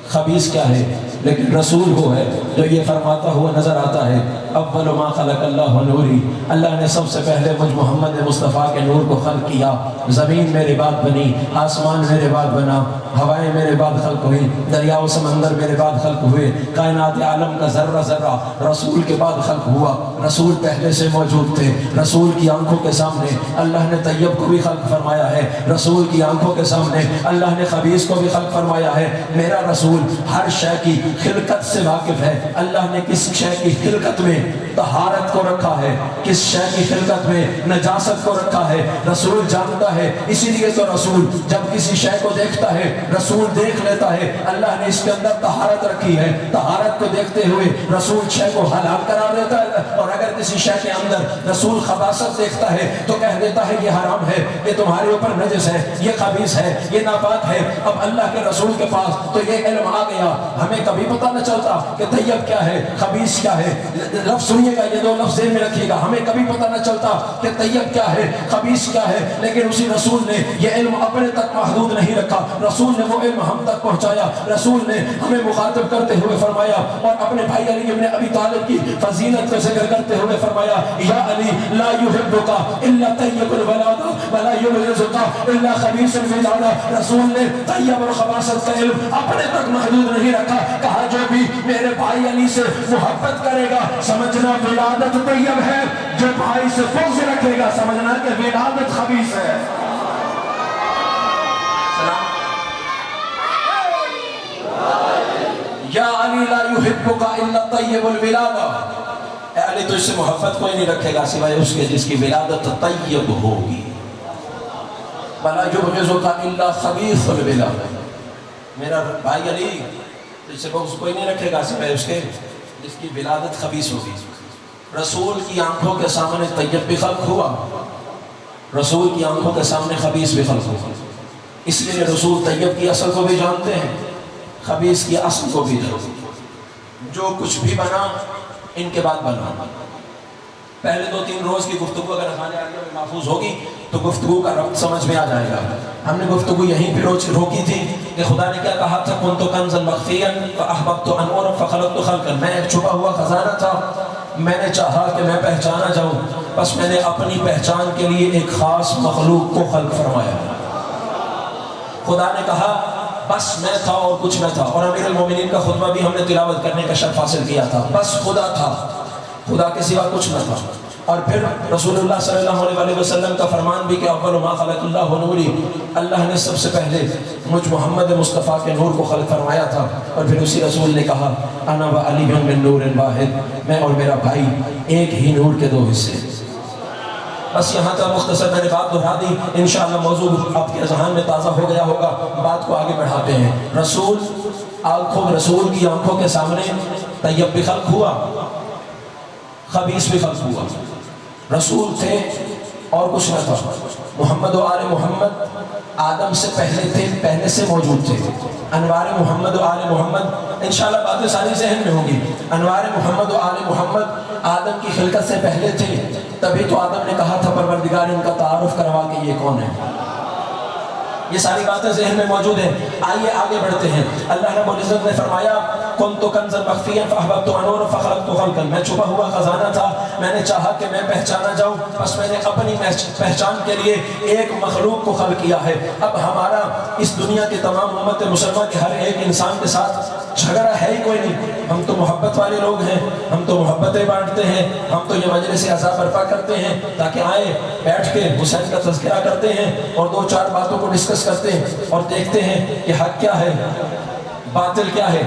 خبیث کیا ہے، لیکن رسول وہ ہے جو یہ فرماتا ہوا نظر آتا ہے، اول ما خلق اللہ نوری، اللہ نے سب سے پہلے مجھ محمد مصطفیٰ کے نور کو خلق کیا۔ زمین میرے بعد بنی، آسمان میرے بعد بنا، ہوائیں میرے بعد خلق ہوئی، دریا و سمندر میرے بعد خلق ہوئے، کائنات عالم کا ذرہ ذرہ رسول کے بعد خلق ہوا۔ رسول پہلے سے موجود تھے، رسول کی آنکھوں کے سامنے اللہ نے طیب کو بھی خلق فرمایا ہے، رسول کی آنکھوں کے سامنے اللہ نے خبیث کو بھی خلق فرمایا ہے۔ میرا رسول ہر شے کی خلقت سے واقف ہے، اللہ نے کس شے کی خلقت میں طہارت کو رکھا ہے، کس شے کی خلقت میں نجاست کو رکھا ہے، رسول جانتا ہے۔ اسی لیے تو رسول جب کسی شے کو دیکھتا ہے، رسول دیکھ لیتا ہے اللہ نے اس کے اندر طہارت رکھی ہے، طہارت کو دیکھتے ہوئے رسول شے کو حلال قرار دیتا ہے، اور اگر کسی شے کے اندر رسول خباثت دیکھتا ہے تو کہہ دیتا ہے یہ حرام ہے، یہ تمہارے اوپر نجس ہے، یہ خبیث ہے، یہ ناپاک ہے۔ اب اللہ کے رسول کے پاس تو یہ علم آ گیا، ہمیں کبھی پتہ نہ چلتا کہ طیب کیا ہے، خبیث کیا ہے۔ لفظ سنیے گا، یہ دو لفظ ذہن میں رکھیے گا، ہمیں کبھی پتہ نہ چلتا کہ طیب کیا ہے، خبیث کیا ہے، لیکن اسی رسول نے یہ علم اپنے تک محدود نہیں رکھا، رسول نے وہ علم ہم تک پہنچایا۔ رسول نے ہمیں مخاطب کرتے ہوئے فرمایا اور اپنے بھائی علی ابن ابی طالب کی فضیلت کا ذکر کرتے ہوئے فرمایا، یا علی لا یحبک الا طیب الولاد ولا یبغضک الا خبیث الولاد۔ رسول نے طیب اور خباثت کا علم اپنے تک محدود نہیں رکھا، کہا جو بھی میرے بھائی علی سے محبت کرے گا سمجھنا ولادت طیب ہے، جو بھائی سے بغض رکھے گا سمجھنا کہ ولادت خبیث ہے۔ یا علی لا یحبک الا طیب الولاد، اے علی تجھ سے محبت کوئی نہیں رکھے گا سوائے اس کے جس کی ولادت طیب ہوگی، ولا یبغضک الا خبیث الولاد۔ میرا بھائی علی تو اسے بغض کوئی نہیں رکھے گا سوائے اس کے جس کی ولادت خبیث ہوگی۔ رسول کی آنکھوں کے سامنے طیب بھی خلق ہوا، رسول کی آنکھوں کے سامنے خبیث بھی خلق ہوا، اس لیے رسول طیب کی اصل کو بھی جانتے ہیں، خبیث کی اصل کو بھی جانتے ہیں۔ جو کچھ بھی بنا ان کے بعد بنا، پہلے 2-3 روز کی گفتگو اگر ہمارے آگے میں محفوظ ہوگی تو گفتگو کا ربط سمجھ میں آ جائے گا۔ ہم نے گفتگو یہیں پہ روکی تھی کہ خدا نے کیا کہا تھا، كنت كنزا مخفيا فأحببت أن أعرف فخلقت خلقا، میں ایک چھپا ہوا خزانہ تھا، میں نے چاہا کہ میں پہچانا جاؤں، بس میں نے اپنی پہچان کے لیے ایک خاص مخلوق کو خلق فرمایا۔ خدا نے کہا بس میں تھا اور کچھ نہ تھا، اور امیر المومنین کا خطبہ بھی ہم نے تلاوت کرنے کا شرف حاصل کیا تھا، بس خدا تھا، خدا کے سوا کچھ نہ تھا۔ اور پھر رسول اللہ صلی اللہ علیہ وسلم کا فرمان بھی کہ اول ما خلق اللہ نوری، اللہ نے سب سے پہلے مجھ محمد مصطفیٰ کے نور کو خلق فرمایا تھا، اور پھر اسی رسول نے کہا انا و علی من نور واحد، میں اور میرا بھائی ایک ہی نور کے 2 حصے۔ بس یہاں تک مختصر میں نے بات دہرا دی، انشاءاللہ موضوع آپ کے ذہن میں تازہ ہو گیا ہوگا، بات کو آگے بڑھاتے ہیں۔ رسول کی آنکھوں کے سامنے طیب بھی خلق ہوا، خبیث بھی خلق ہوا، رسول تھے اور کچھ نہ تھا۔ محمد و آل محمد آدم سے پہلے تھے، پہلے سے موجود تھے۔ انوار محمد و آل محمد، انشاءاللہ باتیں ساری ذہن میں ہوں گی۔ انوار محمد و آل محمد آدم کی خلقت سے پہلے تھے، تبھی تو آدم نے کہا تھا پروردگار ان کا تعارف کروا کہ یہ کون ہے۔ یہ ساری باتیں ذہن میں موجود ہیں، آئیے آگے بڑھتے ہیں۔ اللہ رب العزت نے فرمایا كنت كنزا مخفيا فأحببت أن أعرف فخلقت خلقا، میں چھپا ہوا خزانہ تھا، میں نے چاہا کہ میں پہچانا جاؤں، بس میں نے اپنی پہچان کے لیے ایک مخلوق کو خلق کیا ہے۔ اب ہمارا اس دنیا کے تمام امت مسلمہ کے ہر ایک انسان کے ساتھ جھگڑا ہے ہی کوئی نہیں، ہم تو محبت والے لوگ ہیں، ہم تو محبتیں بانٹتے ہیں، ہم تو یہ مجلس عزا برپا کرتے ہیں تاکہ آئے بیٹھ کے حسین کا تذکرہ کرتے ہیں اور 2-4 باتوں کو ڈسکس کرتے ہیں اور دیکھتے ہیں کہ حق کیا ہے، باطل کیا ہے،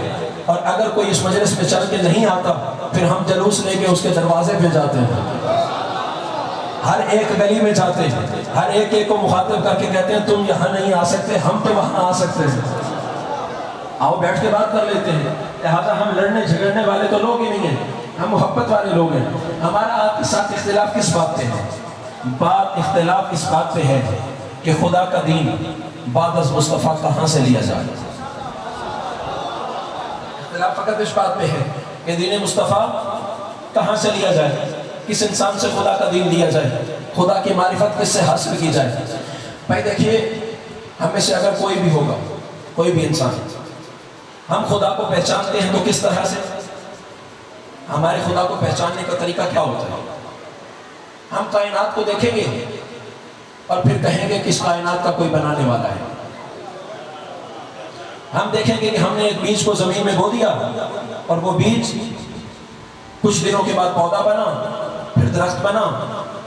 اور اگر کوئی اس مجلس میں چل کے نہیں آتا پھر ہم جلوس لے کے اس کے دروازے پہ جاتے ہیں، ہر ایک گلی میں جاتے ہیں، ہر ایک کو مخاطب کر کے کہتے ہیں تم یہاں نہیں آ سکتے، ہم تو وہاں آ سکتے ہیں، آؤ بیٹھ کے بات کر لیتے ہیں۔ لہٰذا ہم لڑنے جھگڑنے والے تو لوگ ہی نہیں ہیں، ہم محبت والے لوگ ہیں۔ ہمارا آپ کے ساتھ اختلاف کس بات پہ ہے؟ اختلاف اس بات پہ ہے کہ خدا کا دین بعد از مصطفیٰ کہاں سے لیا جائے۔ اختلاف فقط اس بات پہ ہے کہ دین مصطفیٰ کہاں سے لیا جائے، کس انسان سے خدا کا دین لیا جائے، خدا کی معرفت کس سے حاصل کی جائے۔ بھائی دیکھیے، ہم میں سے اگر کوئی بھی ہوگا، کوئی بھی انسان، ہم خدا کو پہچانتے ہیں تو کس طرح سے؟ ہمارے خدا کو پہچاننے کا طریقہ کیا ہوتا ہے؟ ہم کائنات کو دیکھیں گے اور پھر کہیں گے کہ اس کائنات کا کوئی بنانے والا ہے۔ ہم دیکھیں گے کہ ہم نے ایک بیج کو زمین میں بو دیا اور وہ بیج کچھ دنوں کے بعد پودا بنا، پھر درخت بنا،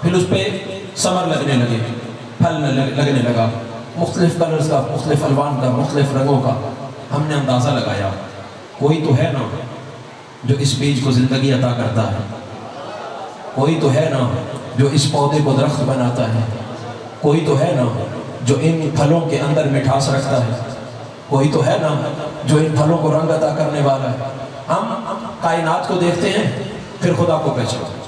پھر اس پہ ثمر لگنے لگے، پھل لگنے لگا، مختلف کلرز کا، مختلف الوان کا، مختلف رنگوں کا۔ ہم نے اندازہ لگایا کوئی تو ہے نا جو اس بیج کو زندگی عطا کرتا ہے، کوئی تو ہے نا جو اس پودے کو درخت بناتا ہے، کوئی تو ہے نا جو ان پھلوں کے اندر مٹھاس رکھتا ہے، کوئی تو ہے نا جو ان پھلوں کو رنگ عطا کرنے والا ہے۔ ہم کائنات کو دیکھتے ہیں پھر خدا کو پہچانتے ہیں۔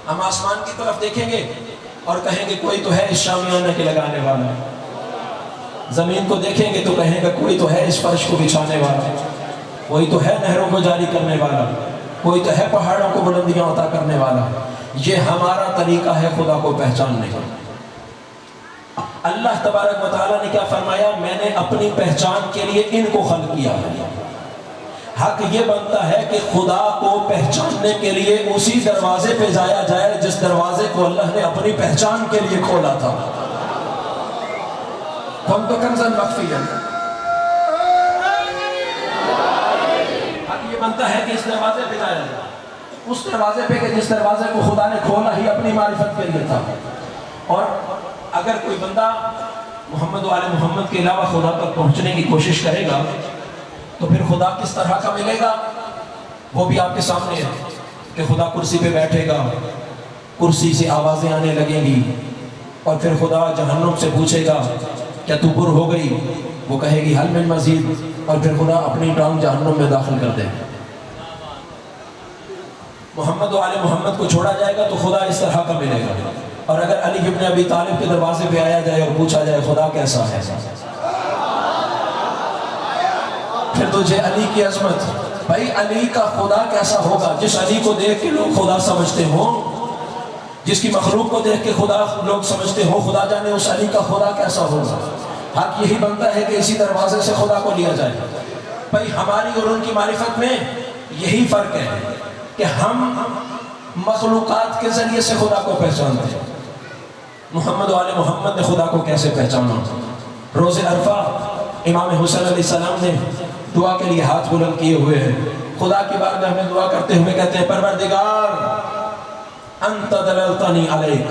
ہم آسمان کی طرف دیکھیں گے اور کہیں گے کوئی تو ہے اس شامیانہ کے لگانے والا، زمین کو دیکھیں گے تو کہیں گے کوئی تو ہے اس فرش کو بچھانے والا، کوئی تو ہے نہروں کو جاری کرنے والا، کوئی تو ہے پہاڑوں کو بلندیاں عطا کرنے والا۔ یہ ہمارا طریقہ ہے خدا کو پہچاننے کا۔ اللہ تبارک و تعالیٰ نے کیا فرمایا؟ میں نے اپنی پہچان کے لیے ان کو خلق کیا ہے۔ حق یہ بنتا ہے کہ خدا کو پہچاننے کے لیے اسی دروازے پہ جایا جائے جس دروازے کو اللہ نے اپنی پہچان کے لیے کھولا تھا۔ كنت كنزا مخفيا، حق یہ بنتا ہے کہ اس دروازے پہ جایا جائے، اس دروازے پہ کہ جس دروازے کو خدا نے کھولا ہی اپنی معرفت کے لیے تھا۔ اور اگر کوئی بندہ محمد و آل محمد کے علاوہ خدا تک پہنچنے کی کوشش کرے گا تو پھر خدا کس طرح کا ملے گا وہ بھی آپ کے سامنے ہے کہ خدا کرسی پہ بیٹھے گا، کرسی سے آوازیں آنے لگیں گی، اور پھر خدا جہنم سے پوچھے گا کیا تو پر ہو گئی؟ وہ کہے گی حل من مزید، اور پھر خدا اپنی ٹانگ جہنم میں داخل کر دے گا۔ محمد و آل محمد کو چھوڑا جائے گا تو خدا اس طرح کا ملے گا، اور اگر علی ابن ابی طالب کے دروازے پہ آیا جائے اور پوچھا جائے خدا کیسا ہے، پھر تجھے علی کی عظمت، بھائی علی کا خدا کیسا ہوگا؟ جس علی کو دیکھ کے لوگ خدا سمجھتے ہوں، جس کی مخلوق کو دیکھ کے خدا لوگ سمجھتے ہوں، خدا جانے اس علی کا خدا کیسا ہوگا۔ حق یہی بنتا ہے کہ اسی دروازے سے خدا کو لیا جائے۔ بھائی ہماری اور ان کی معرفت میں یہی فرق ہے کہ ہم مخلوقات کے ذریعے سے خدا کو پہچانتے ہیں۔ محمد و آل محمد نے خدا کو کیسے پہچانا؟ روز عرفہ امام حسین علیہ السلام نے دعا کے لیے ہاتھ بلند کیے ہوئے ہیں، خدا کی بارگاہ میں دعا کرتے ہوئے کہتے ہیں پروردگار انت دللتنی علیک،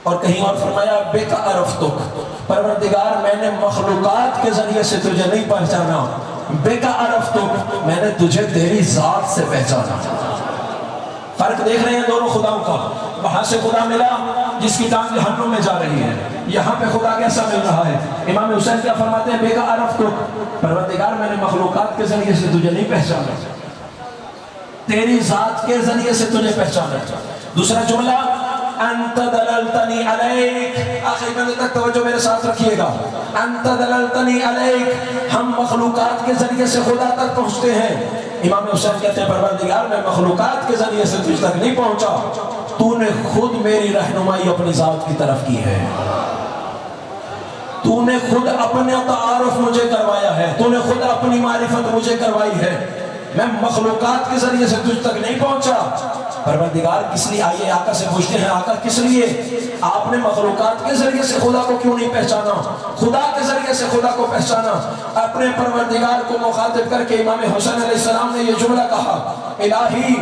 اور کہیں اور فرمایا بک عرفتک، پروردگار میں نے مخلوقات کے ذریعے سے تجھے نہیں پہچانا، بک عرفتک، میں نے تجھے تیری ذات سے پہچانا۔ فرق دیکھ رہے ہیں دونوں خداؤں کا؟ وہاں سے خدا ملا جس کی ٹانگ جہنم میں جا رہی ہے، یہاں پہ خدا کیسا مل رہا ہے؟ امام حسین کیا فرماتے ہیں؟ بک عرفتک، پروردگار میں نے مخلوقات کے ذریعے سے تجھے نہیں پہچانا، تیری ذات کے ذریعے سے تجھے پہچانا۔ دوسرا جملہ انت دللتنی علیک، آخری بندے تک توجہ میرے ساتھ رکھیے گا، انت دللتنی علیک، ہم مخلوقات کے ذریعے سے خدا تک پہنچتے ہیں۔ امام حسین کہتے ہیں پروردگار میں مخلوقات کے ذریعے سے تجھ تک نہیں پہنچا، تو نے خود میری رہنمائی اپنی ذات کی طرف کی ہے، تو نے خود اپنے تعارف مجھے کروایا ہے، تو نے خود اپنی معرفت مجھے کروائی ہے، میں مخلوقات کے ذریعے سے تجھ تک نہیں پہنچا۔ پروردگار کس لیے؟ آئیے آقا سے پوچھتے ہیں آقا کس لیے آپ نے مخلوقات کے ذریعے سے خدا کو کیوں نہیں پہچانا، خدا کے ذریعے سے خدا کو پہچانا؟ اپنے پروردگار کو مخاطب کر کے امام حسین علیہ السلام نے یہ جملہ کہا، الہی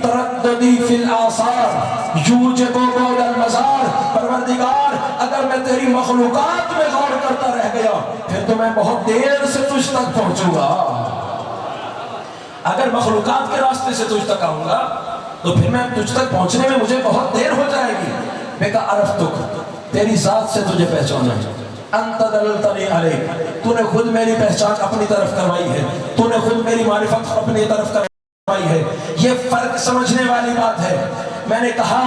ترددی فی الآثار یوجب قول المزار، پروردگار اگر میں تیری مخلوقات میں غور کرتا رہ گیا پھر تو میں بہت دیر سے تجھ تک پہنچوں گا، اگر مخلوقات کے راستے سے تجھ تک آؤں گا تو پھر میں تجھ تک پہنچنے میں مجھے بہت دیر ہو جائے گی۔ بک عرفتک، تیری ذات سے تجھے پہچانا، انت دللتنی علیک، تو نے خود میری پہچان اپنی طرف کروائی ہے، تو نے خود میری معرفت اپنی طرف کروائی ہے۔ یہ فرق سمجھنے والی بات ہے۔ میں نے کہا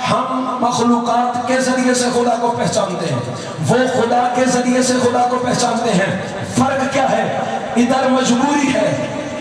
ہم مخلوقات کے ذریعے سے خدا کو پہچانتے ہیں، وہ خدا کے ذریعے سے خدا کو پہچانتے ہیں۔ فرق کیا ہے؟ ادھر مجبوری ہے،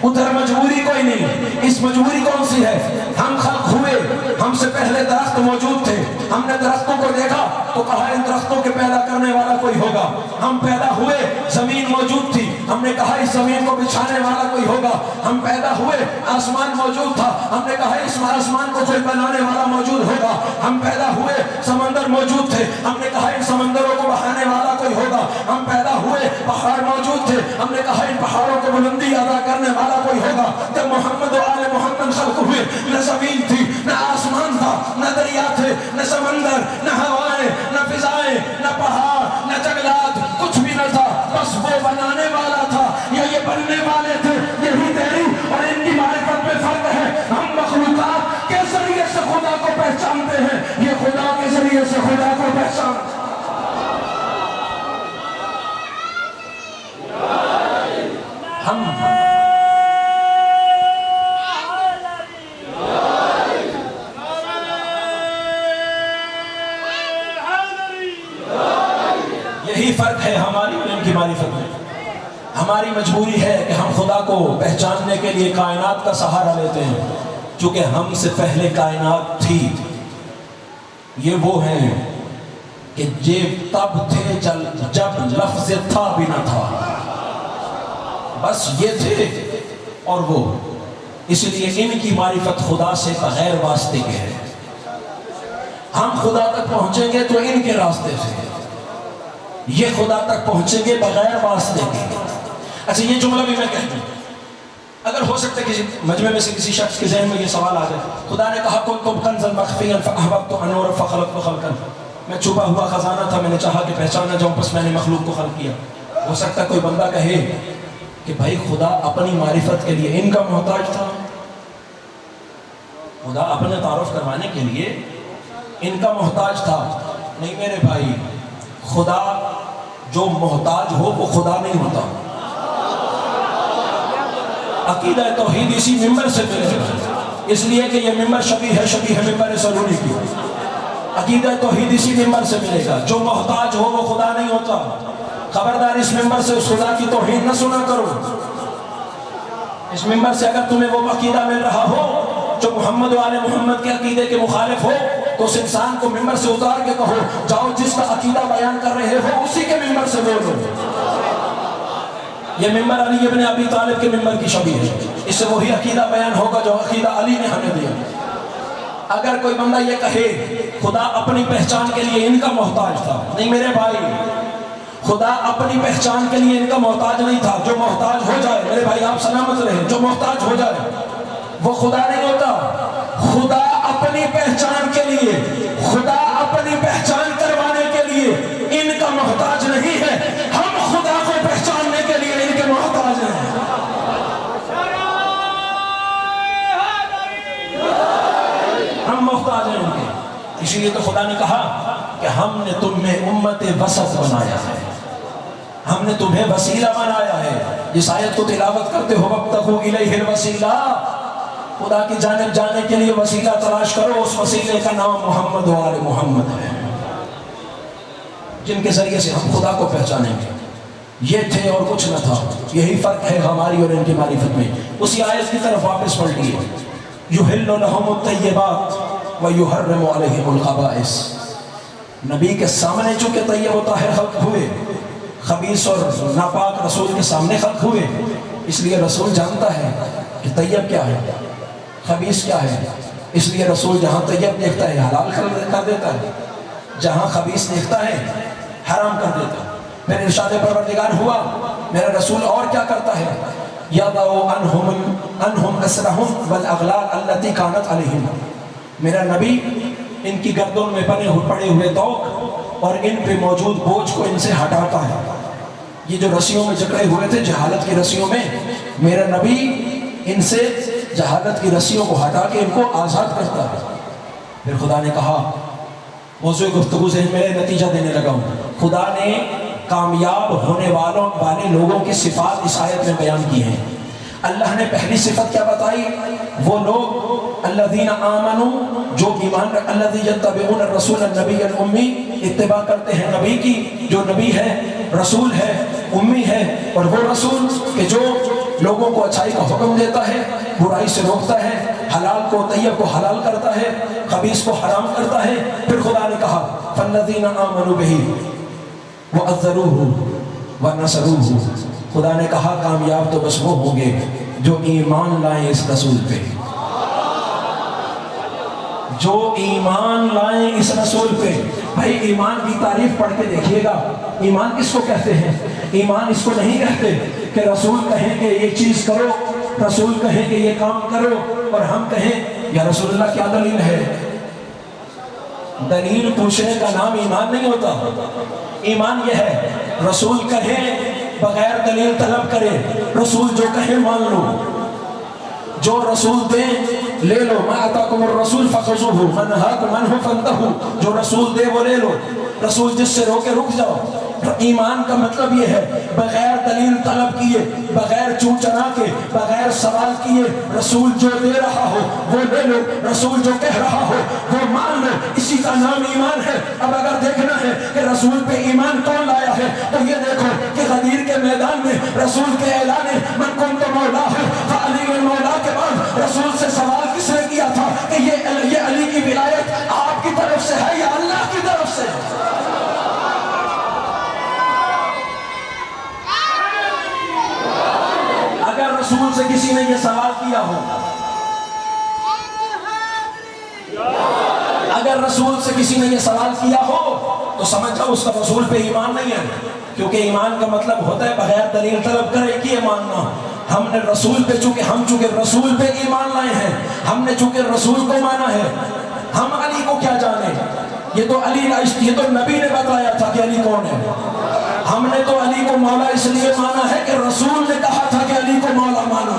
ادھر مجبوری کوئی نہیں۔ اس مجبوری کون سی ہے؟ ہم خلق ہوئے، ہم سے پہلے درخت موجود تھے، ہم نے درختوں کو دیکھا تو کہا ان درختوں کے پیدا کرنے والا کوئی ہوگا۔ ہم پیدا ہوئے، زمین موجود تھی، ہم نے کہا اس زمین کو بچھانے والا کوئی ہوگا۔ ہم پیدا ہوئے، آسمان موجود تھا، ہم نے کہا اس آسمان کو کوئی بنانے والا موجود ہوگا۔ ہم پیدا ہوئے، سمندر موجود تھے، ہم نے کہا ان سمندروں کو بہانے والا کوئی ہوگا۔ ہم پیدا ہوئے، پہاڑ موجود تھے، ہم نے کہا ان پہاڑوں کو بلندی ادا کرنے والا کوئی ہوگا۔ جب محمد و آل محمد خلق ہوئے، نہ زمین تھی، نہ آسمان تھا، نہ دریا تھے، نہ سمندر، نہ ہوائیں، نہ فضائیں، نہ پہاڑ، نہ جنگلات، کچھ بھی نہ تھا، بس وہ بنانے والا تھا یا یہ بننے والے تھے۔ یہی تیری اور ان کی معرفت میں فرق ہے۔ ہم مخلوقات کے ذریعے سے خدا کو پہچانتے ہیں، یہ خدا کے ذریعے سے خدا کو پہچانتے ہیں۔ ہم یہی فرق ہے ہماری اور ان کی معرفت میں۔ ہماری مجبوری ہے کہ ہم خدا کو پہچاننے کے لیے کائنات کا سہارا لیتے ہیں، چونکہ ہم سے پہلے کائنات تھی۔ یہ وہ ہیں کہ یہ تب تھے جب لفظ تھا بھی نہ تھا، بس یہ تھے اور وہ، اس لیے ان کی معرفت خدا سے بغیر واسطے کے ہے۔ ہم خدا تک پہنچیں گے تو ان کے راستے سے، یہ خدا تک پہنچیں گے بغیر واسطے کے۔ اچھا یہ جملہ بھی میں کہتا ہوں، اگر ہو سکتا ہے کسی مجمع میں سے کسی شخص کے ذہن میں یہ سوال آ جائے، خدا نے کہا کنتم کنزا مخفیا فاحببت ان اعرف فخلقت خلقا، میں چھپا ہوا خزانہ تھا، میں نے چاہا کہ پہچانا جاؤں، بس میں نے مخلوق کو خلق کیا۔ ہو سکتا ہے کوئی بندہ کہے کہ بھائی خدا اپنی معرفت کے لیے ان کا محتاج تھا، خدا اپنے تعارف کروانے کے لیے ان کا محتاج تھا۔ نہیں میرے بھائی، خدا جو محتاج ہو وہ خدا نہیں ہوتا۔ عقیدہ توحید اسی ممبر سے ملے گا، اس لیے کہ یہ ممبر شبیہ ہے ممبر سرونی کی۔ عقیدہ توحید اسی ممبر سے ملے گا۔ جو محتاج ہو وہ خدا نہیں ہوتا۔ خبردار اس ممبر سے اس خدا کی توحید نہ سنا کرو۔ اس ممبر سے اگر تمہیں وہ عقیدہ مل رہا ہو جو محمد و آل محمد کے عقیدے کے مخالف ہو تو اس انسان کو ممبر سے اتار کے کہو جاؤ جس کا عقیدہ بیان کر رہے ہو اسی کے ممبر سے بولو۔ یہ ممبر علی ابن ابی طالب کے ممبر کی شبیہ ہے، اس سے وہی عقیدہ بیان ہوگا جو عقیدہ علی نے ہمیں دیا۔ اگر کوئی بندہ یہ کہے خدا اپنی پہچان کے لیے ان کا محتاج تھا، نہیں میرے بھائی، خدا اپنی پہچان کے لیے ان کا محتاج نہیں تھا۔ جو محتاج ہو جائے، میرے بھائی آپ سلامت رہیں، جو محتاج ہو جائے وہ خدا نہیں ہوتا۔ خدا اپنی پہچان کے لیے، خدا اپنی پہچان کروانے کے لیے ان کا محتاج نہیں ہے، ہم خدا کو پہچاننے کے لیے ان کے محتاج ہیں۔ ہم محتاج ہیں ان کے، اسی لیے تو خدا نے کہا کہ ہم نے تم میں امت وسط بنایا ہے، ہم نے تمہیں وسیلہ بنایا ہے۔ جس آیت کو تلاوت کرتے ہو وَابْتَغُوا إِلَيْهِ الْوَسِيلَةَ، خدا کی جانب جانے کے لیے وسیلہ تلاش کرو، اس وسیلے کا نام محمد و آل محمد ہے، جن کے ذریعے سے ہم خدا کو پہچانیں گے۔ یہ تھے اور کچھ نہ تھا، یہی فرق ہے ہماری اور ان کی معرفت میں۔ اسی آیت کی طرف واپس پلٹیے، یُحِلُّ لَهُمُ الطَّیِّبَاتِ وَیُحَرِّمُ عَلَیْہِمُ الْخَبَائِثَ۔ نبی کے سامنے چونکہ طیب و طاہر خلق ہوئے، خبیث اور ناپاک رسول کے سامنے خلق ہوئے، اس لیے رسول جانتا ہے کہ طیب کیا ہے، خبیث کیا ہے، اس لیے رسول جہاں طیب دیکھتا ہے حلال کر دیتا ہے، جہاں خبیث دیکھتا ہے حرام کر دیتا ہے۔ پھر ارشاد پروردگار ہوا میرا رسول اور کیا کرتا ہے، یَضَعُ عَنْهُمْ أَسْرَهُمْ وَالْأَغْلَالَ الَّتِي كَانَتْ عَلَيْهِمْ۔ میرا نبی ان کی گردن میں پڑے ہوئے طوق اور ان پہ موجود بوجھ کو ان سے ہٹاتا ہے۔ یہ جو رسیوں میں جکڑے ہوئے تھے جہالت کی رسیوں میں، میرا نبی ان سے جہالت کی رسیوں کو ہٹا کے ان کو آزاد کرتا ہے۔ پھر خدا نے کہا، موضوع گفتگو سے میں نتیجہ دینے لگا ہوں، خدا نے کامیاب ہونے والے لوگوں کی صفات اس آیت میں بیان کی ہیں۔ اللہ نے پہلی صفت کیا بتائی، وہ لوگ الذین آمنوا، جو ایمان، الذین یتبعون الرسول النبی الامی، اتباع کرتے ہیں نبی کی جو نبی ہے، رسول ہے، امی ہے، اور وہ رسول کہ جو لوگوں کو اچھائی کا حکم دیتا ہے، برائی سے روکتا ہے، حلال کو طیب کو حلال کرتا ہے، خبیث کو حرام کرتا ہے۔ پھر خدا نے کہا فالذین آمنوا بہ وعزروہ ونصروہ، خدا نے کہا کامیاب تو بس وہ ہوں گے جو ایمان لائیں اس رسول پہ، جو ایمان لائیں اس رسول پہ۔ بھائی ایمان کی تعریف پڑھ کے دیکھیے گا، ایمان کس کو کہتے ہیں؟ ایمان اس کو نہیں کہتے کہ رسول کہیں کہ یہ چیز کرو، رسول کہیں کہ یہ کام کرو اور ہم کہیں یا رسول اللہ کیا دلیل ہے۔ دلیل پوچھنے کا نام ایمان نہیں ہوتا۔ ایمان یہ ہے رسول کہیں بغیر دلیل طلب کرے، رسول جو کہیں مان لو، جو رسول دیں لے لو، ما آتاکم الرسول فخذوہ ما نہاکم عنہ فانتہوا، جو رسول دے وہ لے لو، رسول جس سے روکے رک جاؤ۔ ایمان کا مطلب یہ ہے بغیر دلیل طلب کیے، بغیر چوں چرا کے، بغیر سوال کیے، رسول جو دے رہا ہو وہ لے لو، رسول جو کہہ رہا ہو وہ مان لو، اسی کا نام ایمان ہے۔ اب اگر دیکھنا ہے کہ رسول پہ ایمان کون لایا ہے تو یہ دیکھو کہ غدیر کے میدان میں رسول کے اعلان من کنت مولا ہے فعلی مولا کے بعد رسول سے سوال کس نے کیا تھا کہ یہ علی کی ولایت آپ کی طرف سے ہے یا اللہ کی طرف سے؟ اگر رسول سے کسی نے یہ سوال کیا ہو، اگر رسول سے کسی نے یہ سوال کیا ہو تو سمجھ جاؤ اس کا رسول پہ ایمان نہیں ہے، کیونکہ ایمان کا مطلب ہوتا ہے بغیر دلیل طلب کرے کہ یہ ماننا۔ ہم نے رسول پہ چونکہ رسول پہ ایمان لائے ہیں، ہم نے چونکہ رسول کو مانا ہے، ہم علی کو کیا جانے؟ یہ تو نبی نے بتایا تھا کہ علی کون ہے۔ ہم نے تو علی کو مولا اس لیے مانا ہے کہ رسول نے کہا تھا کہ علی کو مولا مانو۔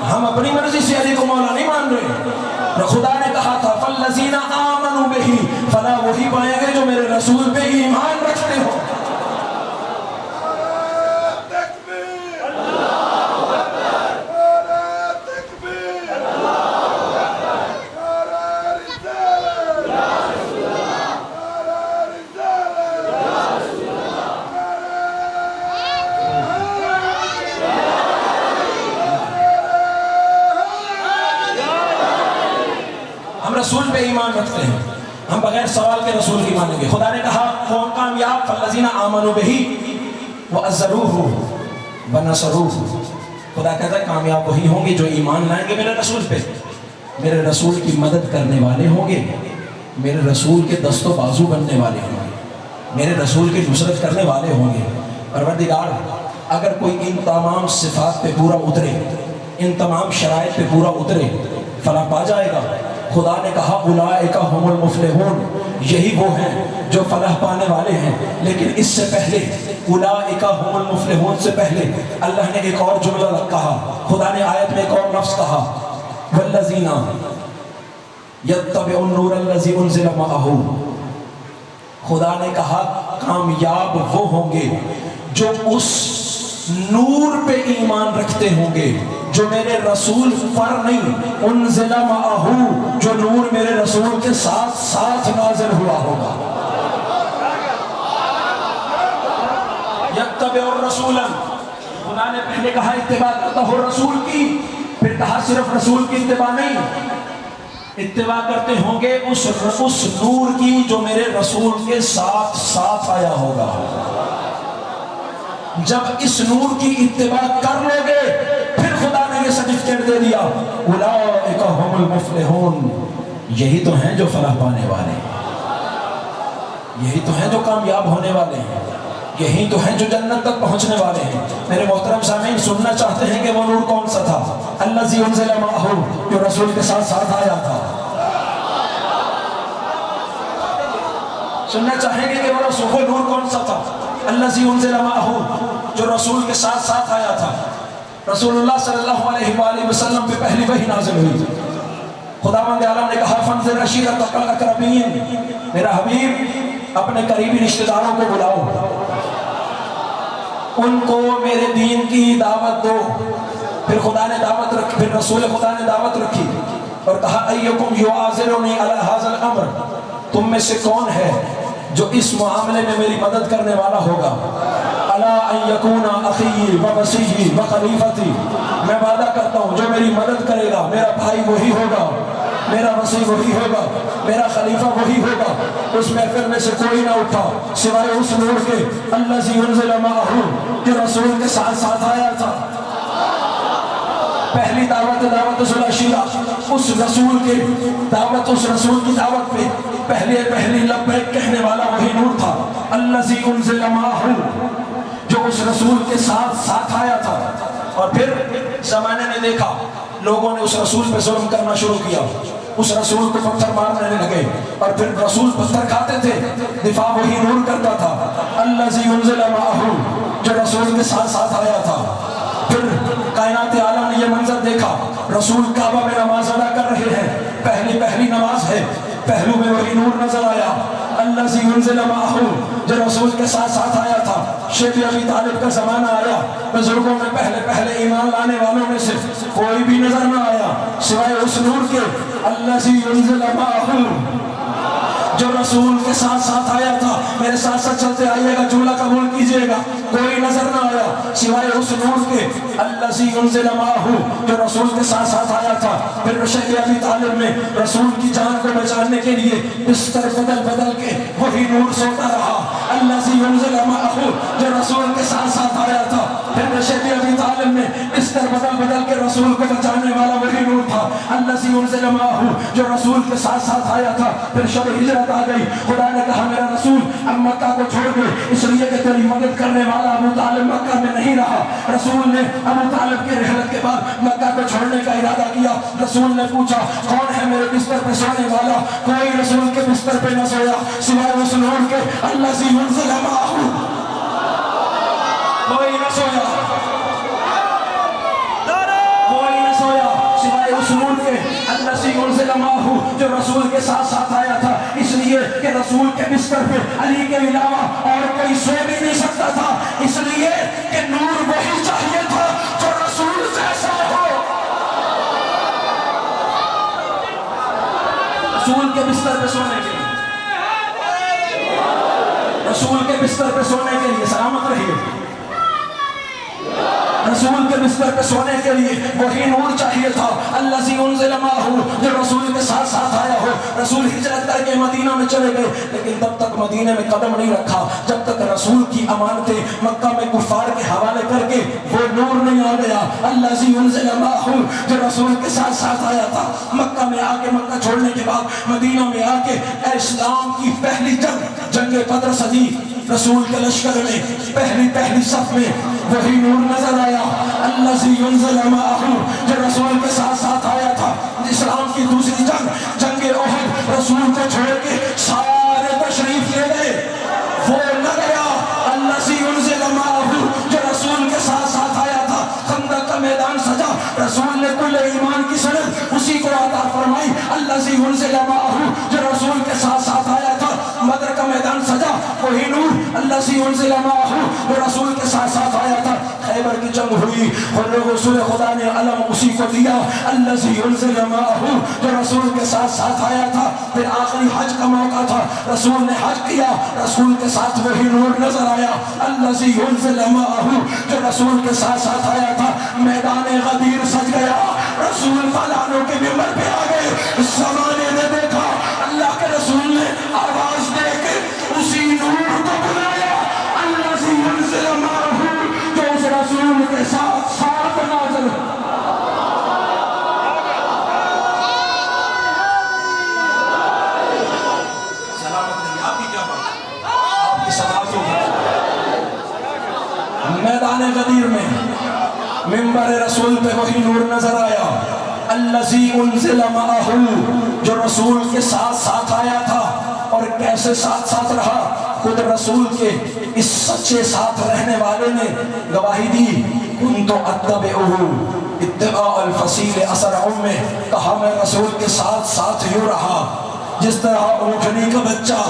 ہم اپنی مرضی سے علی کو مولا نہیں مان رہے، خدا نے کہا تھا فالذین آمنوا بہ، فلا وہی پائیں گے جو میرے رسول پہ ایمان رکھتے ہو۔ پہ ایمان رکھتے ہیں، ہم بغیر سوال کے رسول کی مانیں گے۔ خدا نے کہا قوم کامیاب فالذین آمنوا بہ وعزروہ ونصروہ، خدا کہتا ہے کامیاب وہی ہوں گے جو ایمان لائیں گے میرے رسول پہ، میرے رسول کی مدد کرنے والے ہوں گے، میرے رسول کے دست و بازو بننے والے ہوں گے، میرے رسول کی نصرت کرنے والے ہوں گے۔ پروردگار اگر کوئی ان تمام صفات پہ پورا اترے، ان تمام شرائط پہ پورا اترے، فلاح پا جائے گا۔ خدا نے کہا اولئک هم المفلحون، یہی وہ ہیں جو فلاح پانے والے ہیں۔ لیکن اس سے پہلے اولئک هم المفلحون سے پہلے اللہ نے ایک اور جملہ کہا، خدا نے آیت میں ایک اور لفظ کہا والذین یتبعون النور الذی انزل معہ، خدا نے کہا کامیاب وہ ہوں گے جو اس نور پہ ایمان رکھتے ہوں گے جو میرے رسول پر نہیں، انزل معہ، جو نور میرے رسول کے ساتھ ساتھ نازل ہوا ہوگا۔ یتبع الرسول، خدا نے پہلے کہا اتباع کرتا ہو رسول کی، پھر کہا صرف رسول کی اتباع نہیں، اتباع کرتے ہوں گے اس نور کی جو میرے رسول کے ساتھ ساتھ آیا ہوگا۔ جب اس نور کی اتباع کر لو گے پھر خدا نے یہ سرٹیفکیٹ دے دیا اولئک هم المفلحون، یہی تو ہیں جو فلاح پانے والے ہیں، یہی تو ہیں جو کامیاب ہونے والے ہیں، یہی تو ہیں جو جنت تک پہنچنے والے ہیں۔ میرے محترم سامعین، سننا چاہتے ہیں کہ وہ نور کون سا تھا؟ الذی انزل معہ، جو رسول کے ساتھ ساتھ آیا تھا۔ سننا چاہیں گے کہ وہ نور کون سا تھا؟ الذی انزل معہ، جو رسول کے ساتھ ساتھ آیا تھا۔ رسول اللہ صلی اللہ علیہ وآلہ وسلم پہ پہلی وحی نازل ہوئی تھی۔ خداوند عالم نے کہا فانذر عشیرتک الاقربین، میرا حبیب اپنے قریبی رشتہ داروں کو بلاؤ، ان کو میرے دین کی دعوت دو۔ پھر خدا نے دعوت رکھی، پھر رسول خدا نے دعوت رکھی اور کہا ایکم یعاذرنی علی ھذا الامر، تم میں سے کون ہے جو اس معاملے میں میری مدد کرنے والا ہوگا؟ الا ان یکون اخی و وصی و خلیفتی، میں وعدہ کرتا ہوں جو میری مدد کرے گا میرا بھائی وہی ہوگا، میرا وصی وہی ہوگا، میرا خلیفہ وہی ہوگا۔ اس محفل میں سے کوئی نہ اٹھا سوائے اس نور کے الذی انزل معہ، جو رسول کے ساتھ ساتھ آیا تھا۔ پہلی دعوت العشیرہ، اس رسول کے دعوت، اس رسول کی دعوت پہ پہلی لبیک کہنے والا وہی نور تھا الذی انزل معہ، جو اس رسول کے ساتھ ساتھ آیا تھا۔ اور پھر زمانے نے دیکھا لوگوں نے اس رسول پہ ظلم کرنا شروع کیا، اس رسول کو پتھر مارنے لگے، اور پھر رسول پتھر کھاتے تھے، دفاع وہی نور کرتا تھا الذی انزل معہ، جو رسول کے ساتھ ساتھ آیا تھا۔ پھر کائنات عالم نے یہ منظر دیکھا، رسول کعبہ میں نماز ادا کر رہے ہیں، پہلی نماز ہے، پہلو میں وہی نور نظر آیا الذی انزل معہ، جو رسول کے ساتھ ساتھ آیا تھا۔ شیخ ابی طالب کا زمانہ آیا، بزرگوں میں پہلے ایمان لانے والوں میں سے کوئی بھی نظر نہ آیا سوائے اس نور کے الذی انزل معہ، جو رسول کے ساتھ ساتھ آیا تھا۔ میرے ساتھ ساتھ چلتے آئیے گا، جملہ قبول کیجئے گا، کوئی نظر نہ آیا سوائے اس نور کے الذی انزل معہ، جو رسول کے ساتھ ساتھ آیا تھا۔ پھر شیخ ابی طالب میں رسول کی جان کو بچانے کے لیے بستر بدل کے وہی نور سوتا رہا الذی انزل معہ، جو رسول کے ساتھ ساتھ آیا تھا۔ پھر شیخ ابی طالب میں بستر بدل کے رسول کو بچانے والا وہی نور تھا الذی انزل معہ، جو رسول کے ساتھ ساتھ آیا تھا۔ پھر شب ہجرت آ گئی، خدا نے کہا میرا رسول اب مکہ کو چھوڑ دے، اس لیے کہ تیری مدد کرنے والا ابو طالب مکہ میں نہیں رہا۔ رسول نے ابو طالب کی رحلت کے بعد مکہ کو چھوڑنے کا ارادہ کیا۔ رسول نے پوچھا کون ہے میرے بستر پہ سونے والا؟ کوئی رسول کے بستر پہ نہ سویا سوائے اس نور کے الذی انزل معہ، کوئی نہ سویا، کوئی نہ سویا سوائے اس نور کے الذی انزل معہ، جو رسول کے ساتھ ساتھ آیا تھا۔ اس لیے کہ رسول کے بستر پہ علی کے علاوہ اور کوئی سو بھی نہیں سکتا تھا، اس لیے کہ نور وہی چاہیے تھا جو رسول جیسا ہو۔ رسول کے بستر پہ سونے کے لیے، رسول کے بستر پہ سونے کے لیے سلامت رہیے، رسول کے بستر پہ سونے کے لیے وہی نور چاہیے تھا الذی انزل معہ، جو رسول کے ساتھ ساتھ آیا ہو۔ رسول ہجرت کر کے مدینہ میں چلے گئے، لیکن تب تک مدینہ میں قدم نہیں رکھا جب تک رسول کی امانتیں مکہ میں کفار کے حوالے کر کے وہ نور نہیں آ گیا الذی انزل معہ، جو رسول کے ساتھ ساتھ آیا تھا۔ مکہ میں آ کے، مکہ چھوڑنے کے بعد مدینہ میں آ کے اسلام کی پہلی جنگ بدر سجی، رسول کے لشکر میں پہلی صف میں وہی نور نظر آیا الذی انزل معہ، جو رسول کے ساتھ ساتھ آیا تھا۔ اسلام کی دوسری جنگ احد، رسول کو چھوڑ کے سارے تشریف لے گئے، وہ نہ گیا الذی انزل معہ، جو رسول کے ساتھ ساتھ آیا تھا۔ خندق کا میدان سجا، رسول نے کل ایمان کی سند اسی کو عطا فرمائی الذی انزل معہ، جو رسول کے ساتھ ساتھ آیا تھا۔ بدر کا میدان سجا، وہی نور الذی انزل معہ، جو رسول کے ساتھ ساتھ آیا تھا۔ خیبر کی جنگ ہوئی اور رسول خدا نے علم اسی کو دیا الذی انزل معہ، جو رسول کے ساتھ ساتھ آیا تھا۔ پھر آخری حج کا موقع تھا، رسول نے حج کیا، رسول کے ساتھ وہی نور نظر آیا الذی انزل معہ، جو رسول کے ساتھ ساتھ آیا تھا۔ میدان غدیر سج گیا، رسول فلانوں کے ممبر پہ آ گئے، زمانے نے دیکھا، اللہ کے رسول نے آواز دے کے اسی نور کو بلایا الذی انزل معہ، جو اس رسول کے ساتھ ساتھ نازل ہوا۔ سلامت رہیے، آپ کی کیا بات، آپ کی سلامت ہوگی۔ میدان غدیر میں منبر رسول پہ وہی نور نظر آیا الذی انزل معہ، جو رسول کے ساتھ ساتھ آیا تھا۔ اور کیسے ساتھ ساتھ رہا؟ خود رسول کے اس سچے ساتھ رہنے والے نے گواہی دی کنت اتبعہ اتباع الفصیل اسرع میں، کہا میں رسول کے ساتھ ساتھ یوں رہا جس طرح اونٹنی کا بچہ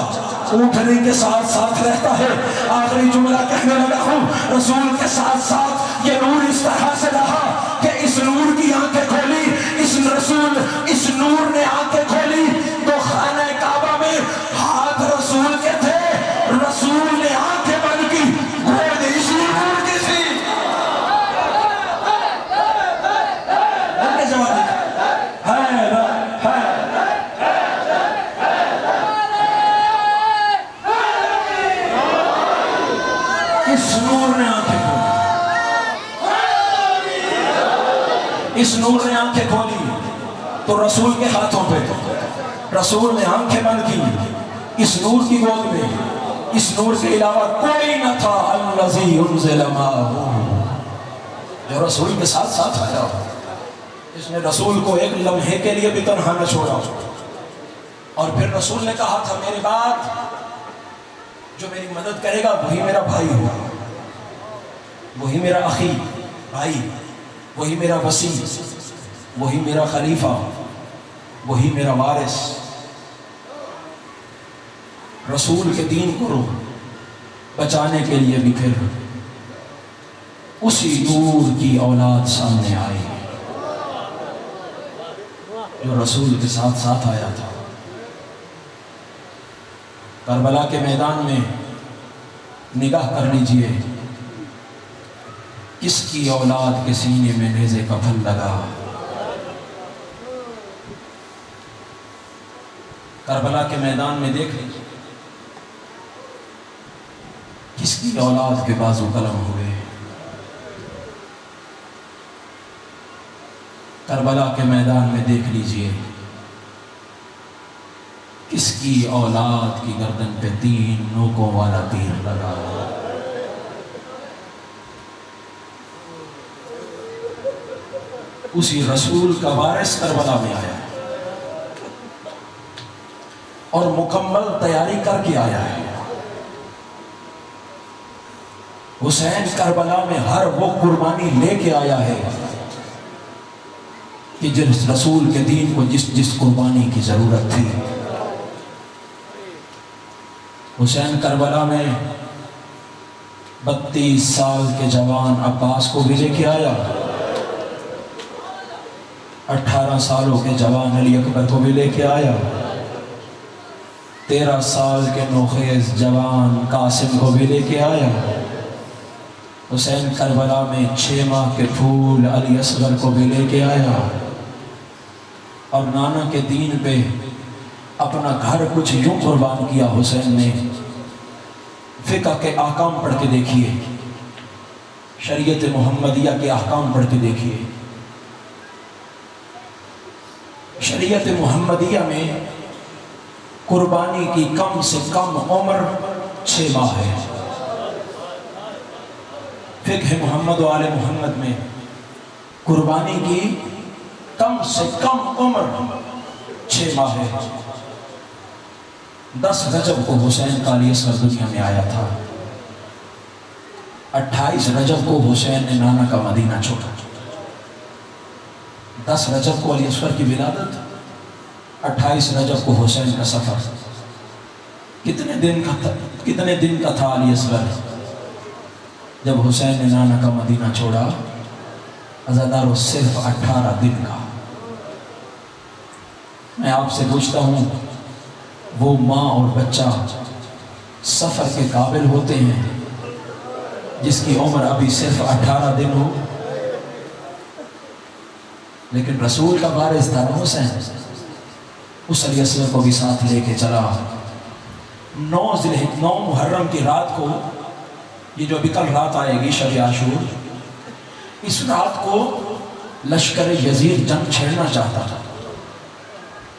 اونٹنی کے ساتھ ساتھ رہتا ہے۔ آخری جملہ کہنے لگا ہوں، رسول کے ساتھ ساتھ یہ نور اس طرح سے رہا کہ اس نور کی آنکھیں کھولی، اس نور نے آنکھیں کھولی تو خانہ کعبہ میں ہاتھ رسول کے تھے، رسول نے آنکھیں بند کی، گود اس نور کی تھی۔ جواب اس نور نے آنکھیں کھولی، اس نور نے آنکھیں کھولی تو رسول کے ہاتھوں پہ رسول نے آنکھیں بند کی، اس نور کی گود میں اس نور کے علاوہ کوئی نہ تھا الذی انزل معہ، جو رسول کے ساتھ ساتھ آیا، اس نے رسول کو ایک لمحے کے لیے بھی تنہا نہ چھوڑا۔ اور پھر رسول نے کہا تھا میرے بعد جو میری مدد کرے گا وہی میرا بھائی ہوگا، وہی میرا اخی بھائی، وہی میرا وصی، وہی میرا خلیفہ، وہی میرا وارث۔ رسول کے دین کو بچانے کے لیے بھی پھر اسی نور کی اولاد سامنے آئی جو رسول کے ساتھ ساتھ آیا تھا۔ کربلا کے میدان میں نگاہ کر لیجئے، کس کی اولاد کے سینے میں نیزے کا پھل لگا۔ کربلا کے میدان میں دیکھ لیجئے، کس کی اولاد کے بازو قلم ہوئے۔ کربلا کے میدان میں دیکھ لیجئے، کس کی اولاد کی گردن پہ 3 نوکوں والا تیر لگا۔ اسی رسول کا وارث کربلا میں آیا اور مکمل تیاری کر کے آیا ہے۔ حسین کربلا میں ہر وہ قربانی لے کے آیا ہے کہ جس رسول کے دین کو جس قربانی کی ضرورت تھی۔ حسین کربلا میں 32 سال کے جوان عباس کو بھی لے کے آیا، 18 سالوں کے جوان علی اکبر کو بھی لے کے آیا، 13 سال کے نوخیز جوان قاسم کو بھی لے کے آیا، حسین کربلا میں 6 ماہ کے پھول علی اصغر کو بھی لے کے آیا اور نانا کے دین پہ اپنا گھر کچھ یوں قربان کیا حسین نے۔ فقہ کے احکام پڑھ کے دیکھیے، شریعت محمدیہ کے احکام پڑھ کے دیکھیے۔ شریعت محمدیہ میں قربانی کی کم سے کم عمر 6 ماہ ہے۔ فقہ محمد و آل محمد میں قربانی کی کم سے کم عمر 6 ماہ ہے۔ 10 رجب کو حسین کا علی اصغر دنیا میں آیا تھا۔ 28 رجب کو حسین نے نانا کا مدینہ چھوڑا۔ 10 رجب کو علی اصغر کی ولادت، 28 رجب کو حسین کا سفر۔ کتنے دن کا تھا علی اصغر جب حسین نے نانا کا مدینہ چھوڑا؟ عزادارو صرف 18 دن کا۔ میں آپ سے پوچھتا ہوں، وہ ماں اور بچہ سفر کے قابل ہوتے ہیں جس کی عمر ابھی صرف 18 دن ہو؟ لیکن رسول کا وارث تھا حسین، اس علی اصغر کو بھی ساتھ لے کے چلا۔ 9 محرم کی رات کو، یہ جو ابھی کل رات آئے گی شب عاشور، اس رات کو لشکر یزید جنگ چھیڑنا چاہتا تھا۔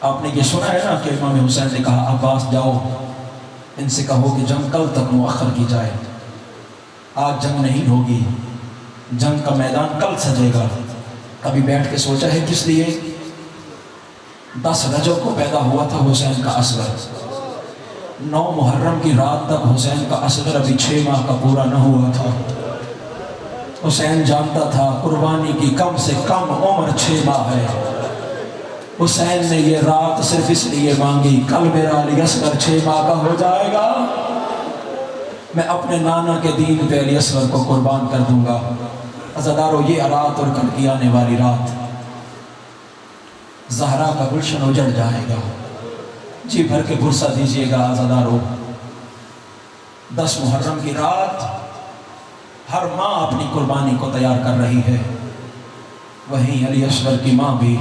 آپ نے یہ سنا ہے نا کہ امام حسین نے کہا عباس جاؤ ان سے کہو کہ جنگ کل تک مؤخر کی جائے، آج جنگ نہیں ہوگی، جنگ کا میدان کل سجے گا۔ کبھی بیٹھ کے سوچا ہے کس لیے؟ 10 رجب کو پیدا ہوا تھا حسین کا اصغر، 9 محرم کی رات تک حسین کا اصغر ابھی 6 ماہ کا پورا نہ ہوا تھا۔ حسین جانتا تھا قربانی کی کم سے کم عمر 6 ماہ ہے۔ حسین نے یہ رات صرف اس لیے مانگی، کل میرا علی اصغر 6 ماہ کا ہو جائے گا، میں اپنے نانا کے دین پہ علی اصغر کو قربان کر دوں گا۔ عزادارو یہ رات اور کل کی آنے والی رات، زہرا کا گلشن اجڑ جائے گا۔ جی بھر کے بھرسا دیجئے گا عزادارو۔ 10 محرم کی رات ہر ماں اپنی قربانی کو تیار کر رہی ہے، وہیں علی اصغر کی ماں بھی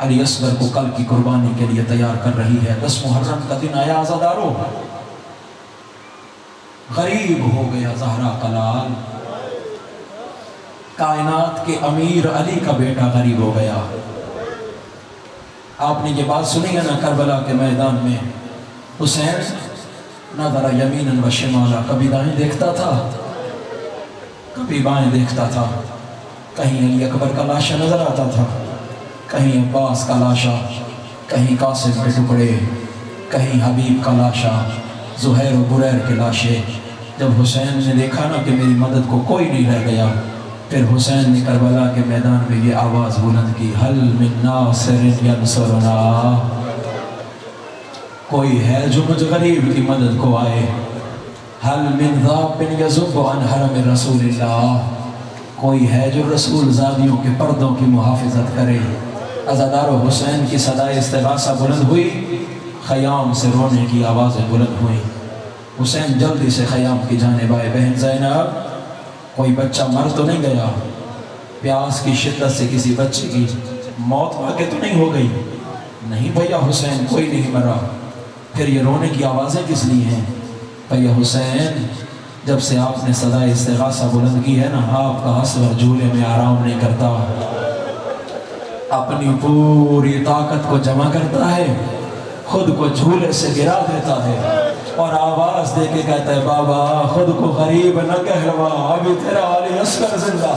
علی اصغر کو کل کی قربانی کے لیے تیار کر رہی ہے۔ 10 محرم کا دن آیا عزادارو، غریب ہو گیا زہرا کا لال، کائنات کے امیر علی کا بیٹا غریب ہو گیا۔ آپ نے یہ بات سنی ہے نا کربلا کے میدان میں، حسین نظر یمیناً و شمالا، کبھی دائیں دیکھتا تھا کبھی بائیں دیکھتا تھا، کہیں علی اکبر کا لاشا نظر آتا تھا، کہیں عباس کا لاشا، کہیں قاسم کے ٹکڑے، کہیں حبیب کا لاشا، زہیر و بریر کے لاشے۔ جب حسین نے دیکھا نا کہ میری مدد کو کوئی نہیں رہ گیا، پھر حسین نے کربلا کے میدان میں یہ آواز بلند کی، حل من ناصر ینصرنا، کوئی ہے جو مجھ غریب کی مدد کو آئے، حل من ذاب یذب عن حرم رسول اللہ، کوئی ہے جو رسول زادیوں کے پردوں کی محافظت کرے۔ عزادارو حسین کی صدائے استغاثہ بلند ہوئی، خیام سے رونے کی آوازیں بلند ہوئیں۔ حسین جلدی سے خیام کی جانب آئے، بہن زینب کوئی بچہ مر تو نہیں گیا؟ پیاس کی شدت سے کسی بچے کی موت واقع تو نہیں ہو گئی؟ نہیں بھیا حسین کوئی نہیں مرا۔ پھر یہ رونے کی آوازیں کس لیے ہیں؟ بھیا حسین جب سے آپ نے صدائے استغاثہ بلند کی ہے نا، آپ کا اصغر جھولے میں آرام نہیں کرتا، اپنی پوری طاقت کو جمع کرتا ہے، خود کو جھولے سے گرا دیتا ہے اور آواز دے کے کہتا ہے، بابا خود کو غریب نہ کہلوا، ابھی تیرا علی اصغر زندہ،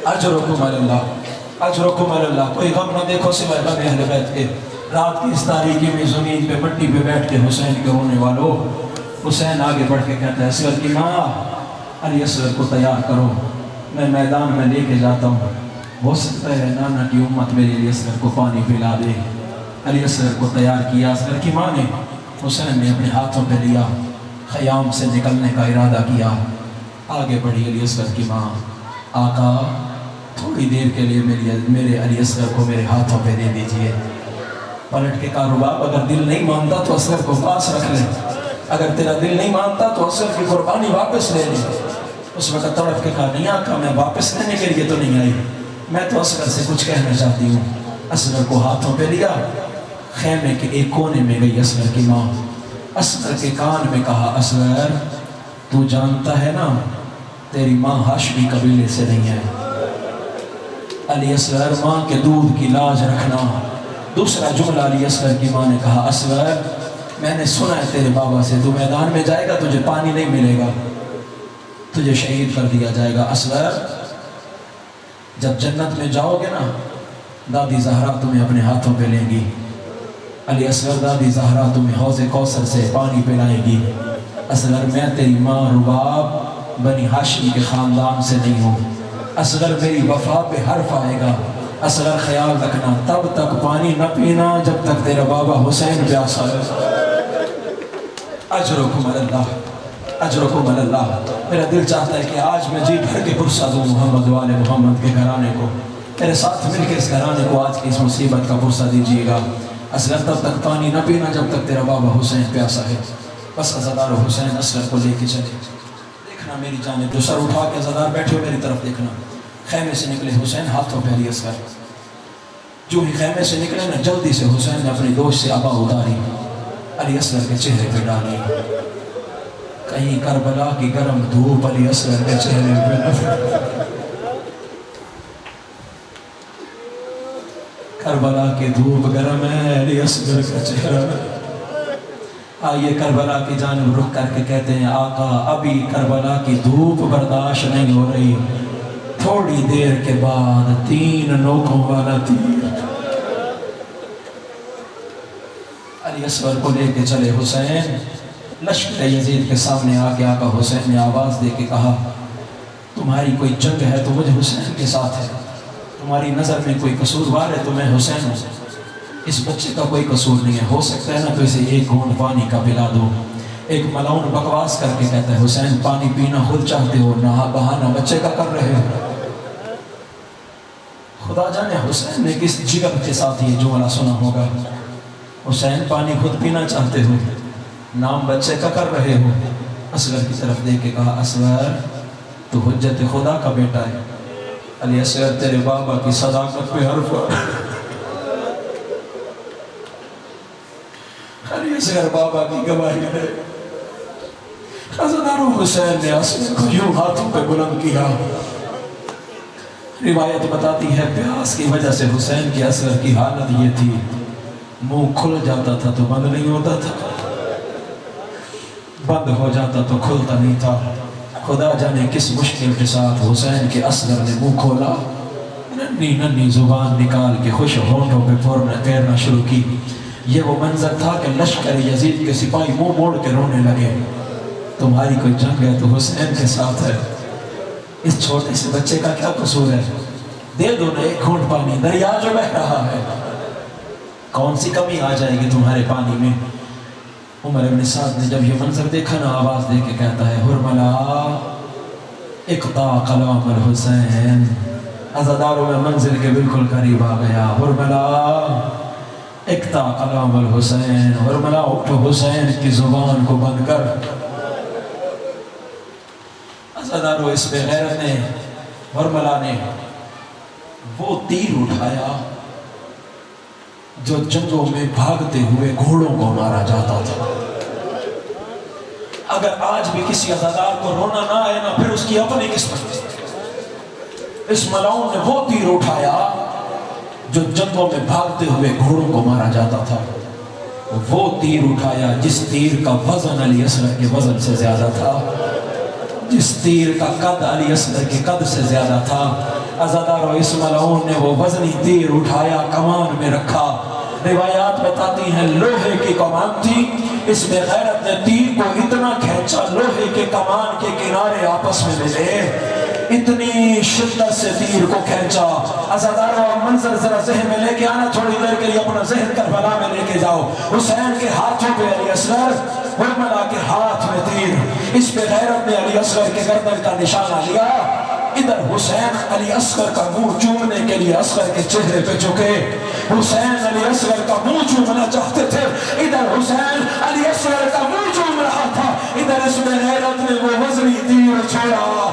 اجرکم اللہ، اجرکم اللہ۔ کوئی غم نہ دیکھو سوائے غم اہل بیت کے۔ رات کی اس تاریکی میں زمین پہ مٹی پہ بیٹھ کے حسین کے رونے والوں، حسین آگے بڑھ کے کہتا ہے، اصغر کی ماں علی اصغر کو تیار کرو، میں میدان میں لے کے جاتا ہوں، ہو سکتا ہے نانا کی امت میرے علی اصغر کو پانی پلا دے۔ علی اصغر کو تیار کیا، اصغر کی ماں نے، حسین نے اپنے ہاتھوں پہ لیا، خیام سے نکلنے کا ارادہ کیا، آگے بڑھی علی اصغر کی ماں، آقا تھوڑی دیر کے لیے میرے علی اصغر کو میرے ہاتھوں پہ دے دیجئے۔ پلٹ کے کہا، رباب اگر دل نہیں مانتا تو اصغر کو پاس رکھ لے، اگر تیرا دل نہیں مانتا تو اصغر کی قربانی واپس لے لے۔ اس وقت تڑپ کے کہا نہیں آقا میں واپس لینے کے لیے تو نہیں آئی، میں تو اصغر سے کچھ کہنا چاہتی ہوں۔ اصغر کو ہاتھوں پہ لیا، خیمے کے ایک کونے میں گئی اصغر کی ماں، اصغر کے کان میں کہا اصغر تو جانتا ہے نا تیری ماں ہاشمی قبیلے سے نہیں ہے۔ علی اصغر ماں کے دودھ کی لاج رکھنا۔ دوسرا جملہ علی اصغر کی ماں نے کہا اصغر میں نے سنا ہے تیرے بابا سے تو میدان میں جائے گا تجھے پانی نہیں ملے گا، تجھے شہید کر دیا جائے گا۔ اصغر جب جنت میں جاؤ گے نا دادی زہرا تمہیں اپنے ہاتھوں پہ لیں گی۔ علی اصغر دادی زہرا تمہیں حوض کوثر سے پانی پلائے گی۔ اصغر میں تیری ماں رباب بنی ہاشمی کے خاندان سے نہیں ہوں۔ اصغر میری وفا پہ حرف آئے گا۔ اصغر خیال رکھنا تب تک پانی نہ پینا جب تک تیرا بابا حسین پیاسا ہے۔ اجرکم اللہ، اجرکم اللہ۔ میرا دل چاہتا ہے کہ آج میں جی بھر کے پرسہ دوں محمد والے محمد کے گھرانے کو، میرے ساتھ مل کے اس گھرانے کو آج کی اس مصیبت کا پرسہ دیجیے گا۔ اصغر تب تک پانی نہ پینا جب تک تیرا بابا حسین پیاسا ہے۔ بس عزادار حسین اصغر کو لے کے چلے، دیکھنا میری جانب، جو سر اٹھا کے عزادار بیٹھے ہو میری طرف دیکھنا۔ خیمے سے نکلے حسین، ہاتھوں پہ علی اصغر، جو ہی خیمے سے نکلے نا جلدی سے حسین نے اپنی دوش سے عبا اتاری، علی اصغر کے چہرے پہ ڈالی۔ کہیں کربلا کی گرم دھوپ علی اصغر کے چہرے پہ نہ پڑے۔ کربلا کی دھوپ گرم ہے علی اصغر کا چہرہ۔ آئیے کربلا کی جانب رخ کر کے کہتے ہیں آقا ابھی کربلا کی دھوپ برداشت نہیں ہو رہی، تھوڑی دیر کے بعد 3 نوکوں والا تیر۔ علی اصغر کو لے کے چلے حسین، لشکر یزید کے سامنے آگے آقا حسین نے آواز دے کے کہا تمہاری کوئی جنگ ہے تو مجھے حسین کے ساتھ ہے، تمہاری نظر میں کوئی قصوروار ہے تو میں حسین ہوں، اس بچے کا کوئی قصور نہیں ہے، ہو سکتا ہے نا تو اسے ایک گھونٹ پانی کا پلا دو۔ ایک ملعون بکواس کر کے کہتا ہے حسین پانی پینا خود چاہتے ہو، نہ بہانہ بچے کا کر رہے ہو۔ خدا جانے حسین نے کس جگر کے ساتھ یہ جملہ سنا ہوگا، حسین پانی خود پینا چاہتے ہو، نام بچے کا کر رہے ہو۔ اصغر کی طرف دیکھ کے کہا اصغر تو حجت خدا کا بیٹا ہے، علی اصغر تیرے بابا کی صداقت پہ حرف علی اصغر بابا کی گواہی ہے۔ عزادار حسین نے اصغر کو یوں ہاتھوں پہ بلند کیا۔ روایت بتاتی ہے پیاس کی وجہ سے حسین کی اصغر کی حالت یہ تھی، منہ کھل جاتا تھا تو بند نہیں ہوتا تھا، بند ہو جاتا تو کھلتا نہیں تھا۔ خدا جانے کس مشکل کے ساتھ حسین کے اصغر نے منہ کھولا، ننھی ننھی زبان نکال کے خوش ہونٹوں پہ پھیرنا شروع کی۔ یہ وہ منظر تھا کہ لشکر یزید کے سپاہی منہ موڑ کے رونے لگے۔ تمہاری کوئی جنگ ہے تو حسین کے ساتھ ہے، اس چھوٹے سے بچے کا کیا قصور ہے، دے دو نا ایک گھونٹ پانی، دریا جو بہہ رہا ہے، کون سی کمی آ جائے گی تمہارے پانی میں۔ عمر ابن سعد نے جب یہ منظر دیکھا نا آواز دے کے کہتا ہے حرملا اقطع کلام الحسین۔ عزاداروں میں منزل کے بالکل قریب آ گیا۔ حرملا اقطع کلام الحسین، حرملا اٹھو حسین کی زبان کو بند کر۔ عزاداروں اس بے غیرت نے، حرملا نے وہ تیر اٹھایا جو جنگوں میں بھاگتے ہوئے گھوڑوں کو مارا جاتا تھا۔ اگر آج بھی کسی عزادار کو رونا نہ آئے نا پھر اس کی اپنی قسمت۔ اس ملعون نے وہ تیر اٹھایا جو جنگوں میں بھاگتے ہوئے گھوڑوں کو مارا جاتا تھا، وہ تیر اٹھایا جس تیر کا وزن علی اصغر کے وزن سے زیادہ تھا، جس تیر کا قد علی اصغر کے قد سے زیادہ تھا۔ عزاداروں اس ملعون نے وہ وزنی تیر اٹھایا، کمان میں رکھا۔ روایات بتاتی ہیں لوہے کی کمان تھی، اس بے غیرت نے تیر کو اتنا کھینچا لوہے کے کمان کے کنارے آپس میں ملے، اتنی شدت سے تیر کو کھینچا۔ عزاداروں منظر ذرا ذہن میں لے کے آنا، تھوڑی دیر کے لیے اپنا ذہن کربلا میں لے کے جاؤ۔ حسین کے ہاتھوں پہ علی اصغر، حرملا کے ہاتھ میں تیر۔ اس بے غیرت نے علی اصغر کے گردن کا نشانہ لیا۔ ادھر حسین علی اصغر کا منہ چومنے کے لیے اصغر کے چہرے پہ جھکے، حسین علی اصغر کا منہ چومنا چاہتے تھے، ادھر حسین علی اصغر کا منہ چوم رہا تھا، ادھر اس بے غیرت نے وہ وزنی تیر چھوڑا۔